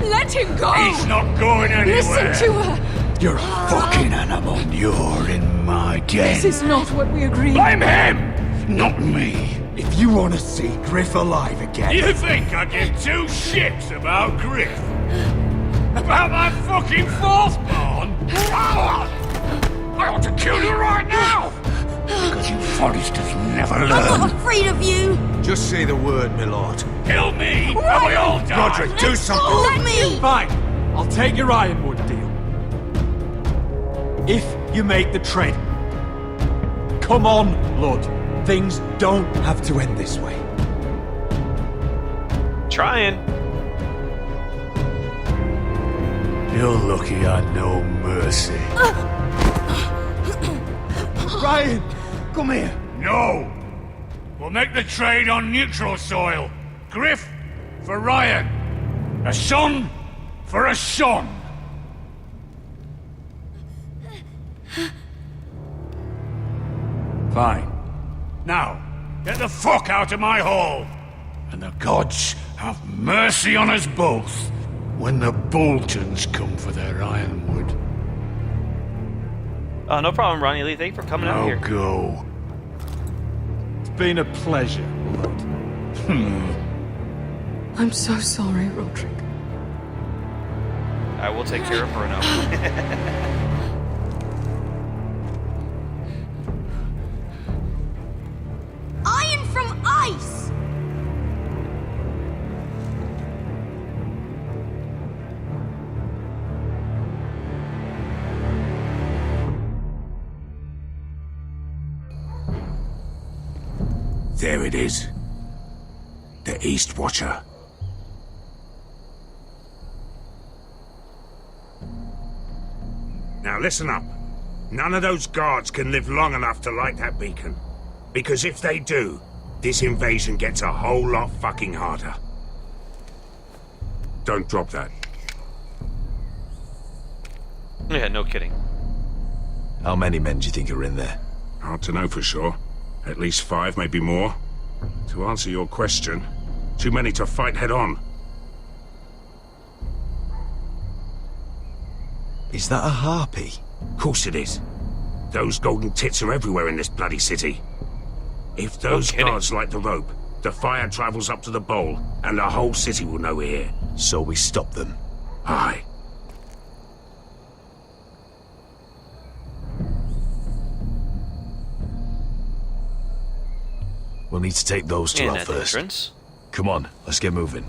Let him go! He's not going anywhere. Listen to her! You're a fucking animal. You're in my den. This is not what we agreed. Blame him, not me. If you want to see Griff alive again... You think I give two shits about Griff? About my fucking fourth born? I ought to kill you right now! Because you foresters never I'm learn. not afraid of you! Just say the word, my lord. Kill me, and we all die! Roderick, do something! Let me! Fine. I'll take your Ironwood deal. If you make the trade. Come on, Lord. Things don't have to end this way. Trying. You're lucky I know mercy. Ryan, come here. No! We'll make the trade on neutral soil. Griff for Ryan. A son for a son. Fine. Now, get the fuck out of my hall. And the gods have mercy on us both. When the Boltons come for their ironwood. No problem, Ronnie Lee. Thank you for coming out Now here. go. It's been a pleasure, Lord. I'm so sorry, Roderick. I will take care of Bruno. Iron from ice! There it is. The East Watcher. Now listen up. None of those guards can live long enough to light that beacon. Because if they do, this invasion gets a whole lot fucking harder. Don't drop that. Yeah, no kidding. How many men do you think are in there? Hard to know for sure. At least 5, maybe more. To answer your question, too many to fight head on. Is that a harpy? Of course it is. Those golden tits are everywhere in this bloody city. If those guards light the rope, the fire travels up to the bowl, and the whole city will know we're here. So we stop them. Aye. We'll need to take those two And out at the first. entrance. Come on, let's get moving.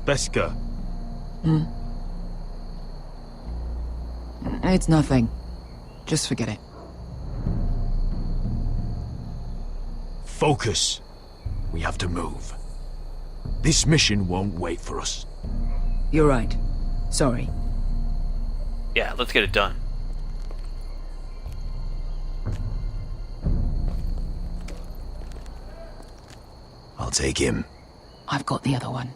Beska. It's nothing. Just forget it. Focus. We have to move. This mission won't wait for us. You're right. Sorry. Yeah, let's get it done. I'll take him. I've got the other one.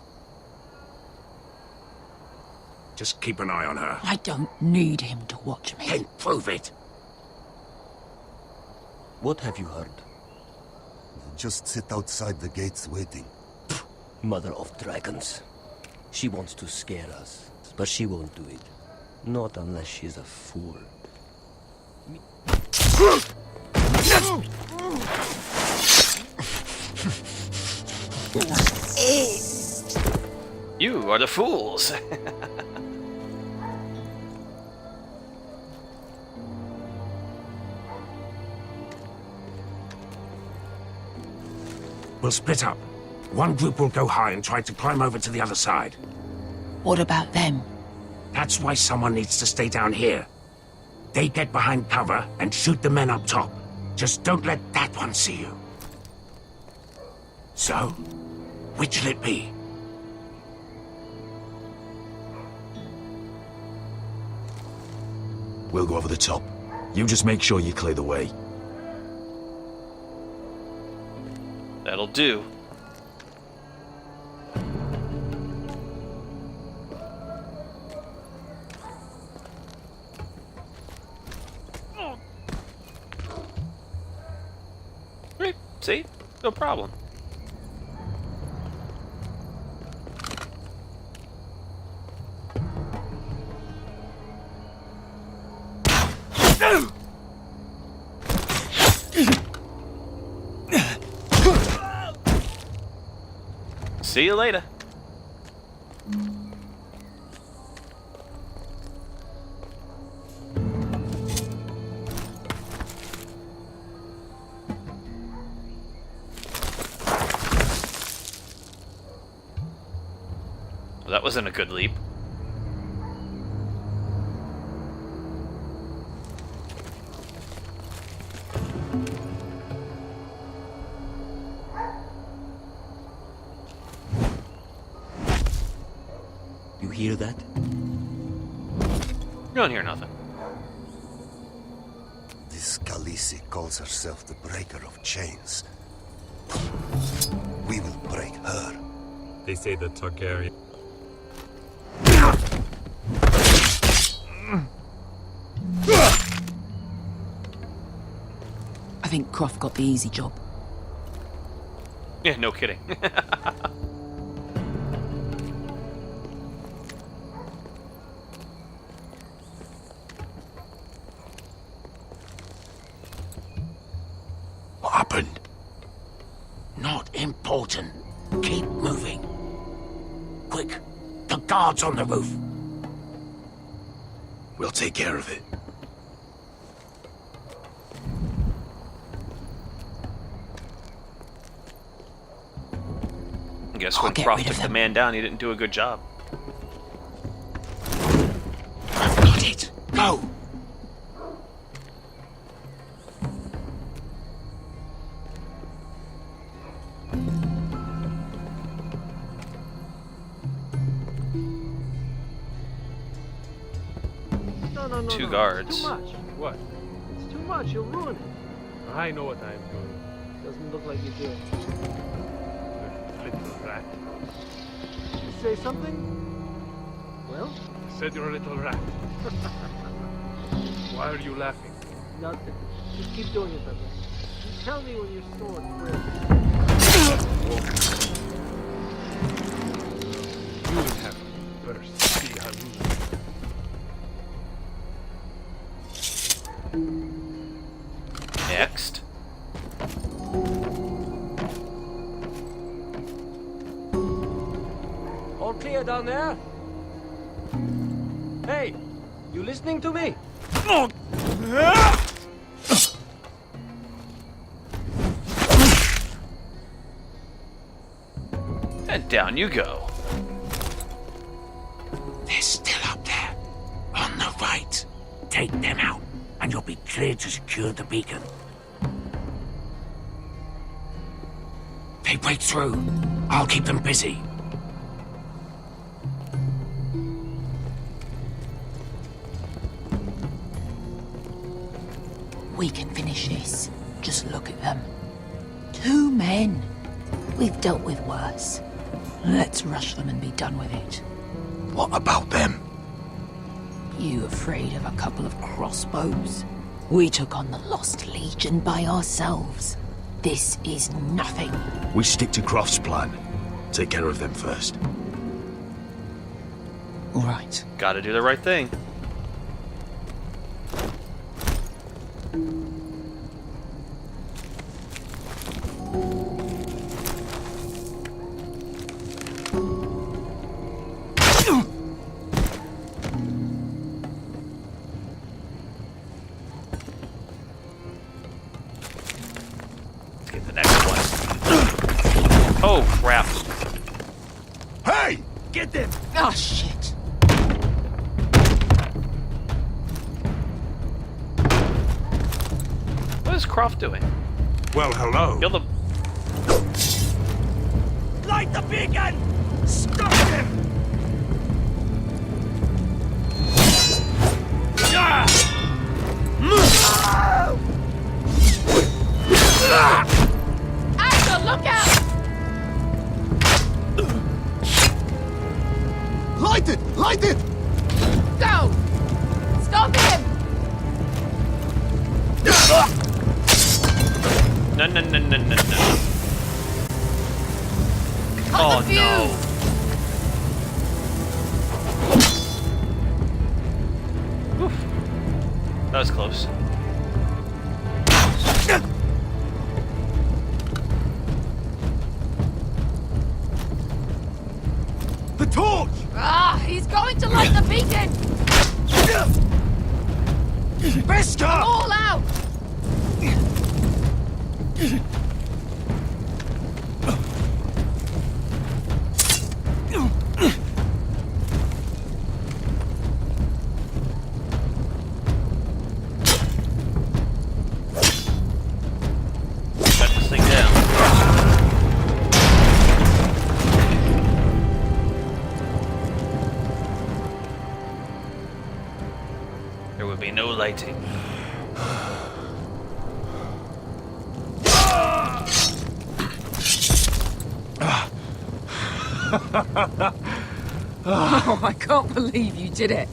Just keep an eye on her. I don't need him to watch me. Then prove it. What have you heard? Just sit outside the gates waiting. Mother of dragons. She wants to scare us, but she won't do it. Not unless she's a fool. You are the fools. We'll split up. One group will go high and try to climb over to the other side. What about them? That's why someone needs to stay down here. They get behind cover and shoot the men up top. Just don't let that one see you. So, which'll it be? We'll go over the top. You just make sure you clear the way. That'll do. Right, see? No problem. See you later. that wasn't a good leap. You hear that? You don't hear nothing. This Khaleesi calls herself the Breaker of Chains. We will break her. They say the Targaryen. I think Croft got the easy job. Yeah, no kidding. What happened? Not important. Keep moving. Quick, the guards on the roof. We'll take care of it. I guess when Croft took the man down, he didn't do a good job. I've got it. Go! No, Two guards. It's too much. What? It's too much. You'll ruin it. I know what I'm doing. Doesn't look like you do. You little rat. Did you say something? Well? I said you're a little rat. Why are you laughing? Nothing. Just keep doing it, Douglas. You tell me when your sword breaks. You would have first see how you. Next. All clear down there? Hey, you listening to me? And down you go. They're still up there. On the right. Take them out, and you'll be cleared to secure the beacon. They break through. I'll keep them busy. We can finish this. Just look at them. 2 men. We've dealt with worse. Let's rush them and be done with it. What about them? You afraid of a couple of crossbows? We took on the Lost Legion by ourselves. This is nothing. We stick to Croft's plan. Take care of them first. All right. Gotta do the right thing. Oh, crap. Hey! Get them! Oh, shit. What is Croft doing? Well, hello. Kill the... Light the beacon! Stop him! Axel, look out! Light it! Light it! Go! Stop him! No, no, no, no, no, no. Cut the Oh, no. Oof. That was close. The torch! Ah, he's going to light the beacon! Beskar! All out! no lighting. Oh, I can't believe you did it.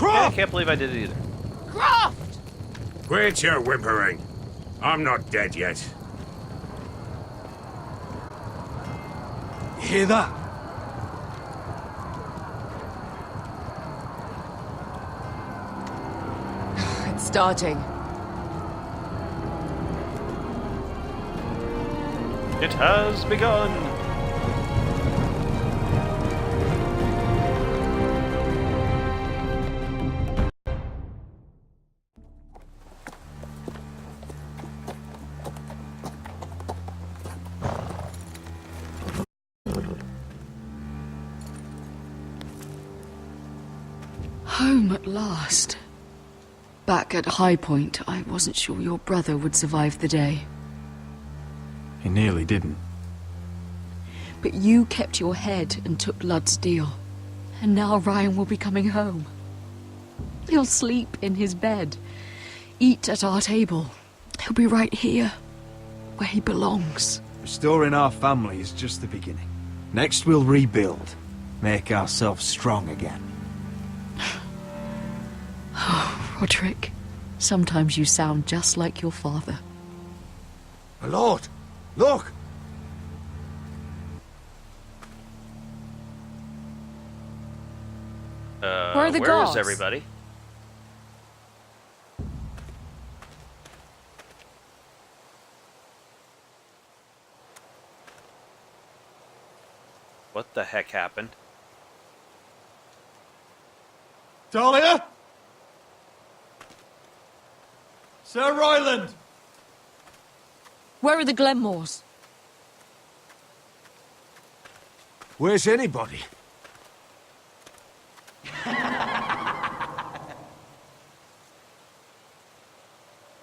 Yeah, I can't believe I did it either. Croft! Quit your whimpering. I'm not dead yet. You hear that? It's starting. It has begun. Home at last. Back at High Point, I wasn't sure your brother would survive the day. He nearly didn't. But you kept your head and took Ludd's deal. And now Ryan will be coming home. He'll sleep in his bed, eat at our table. He'll be right here, where he belongs. Restoring our family is just the beginning. Next we'll rebuild. Make ourselves strong again. Oh, Roderick, sometimes you sound just like your father. My lord, look! Where are the guards? is everybody? What the heck happened? Talia? Sir Ryland! Where are the Glenmores? Where's anybody?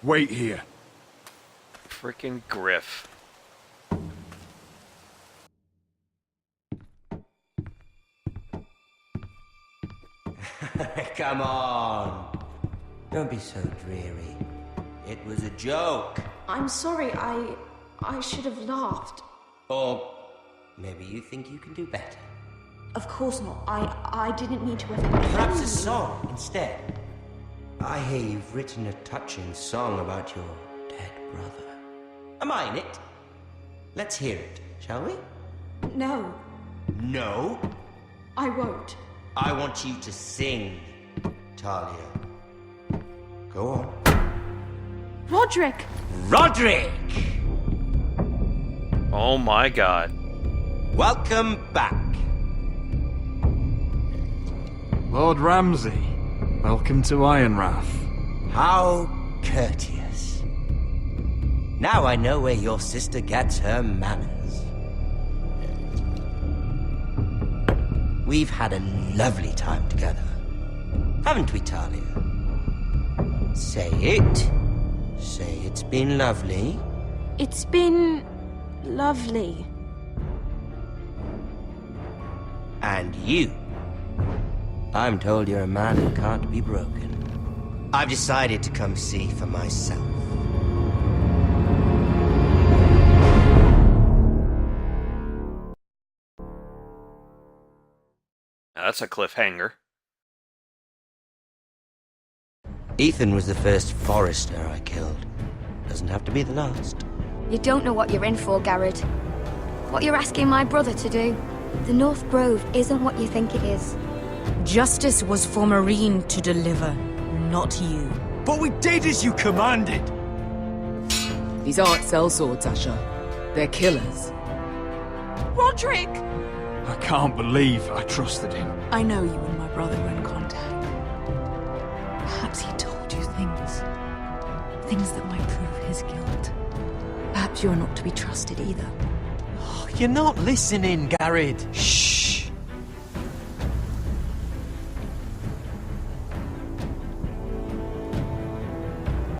Wait here. Frickin' Griff. Come on. Don't be so dreary. It was a joke. I'm sorry, I should have laughed. Or maybe you think you can do better. Of course not. I didn't mean to offend. Perhaps a song instead. I hear you've written a touching song about your dead brother. Am I in it? Let's hear it, shall we? No, No? I won't. I want you to sing, Talia. Go on. Roderick! Roderick! Oh my god. Welcome back. Lord Ramsay, welcome to Ironrath. How courteous. Now I know where your sister gets her manners. We've had a lovely time together. Haven't we, Talia? Say it. Say it's been lovely. It's been lovely. And you. I'm told you're a man who can't be broken. I've decided to come see for myself. Now that's a cliffhanger. Ethan was the first Forrester I killed. Doesn't have to be the last. You don't know what you're in for, Garrett. What you're asking my brother to do. The North Grove isn't what you think it is. Justice was for Marine to deliver, not you. But we did as you commanded. These aren't sellswords, Asher. They're killers. Roderick! I can't believe I trusted him. I know you and my brother were in contact. Perhaps he told you things. Things that might prove his guilt. Perhaps you're not to be trusted either. You're not listening, Garrett. Shh!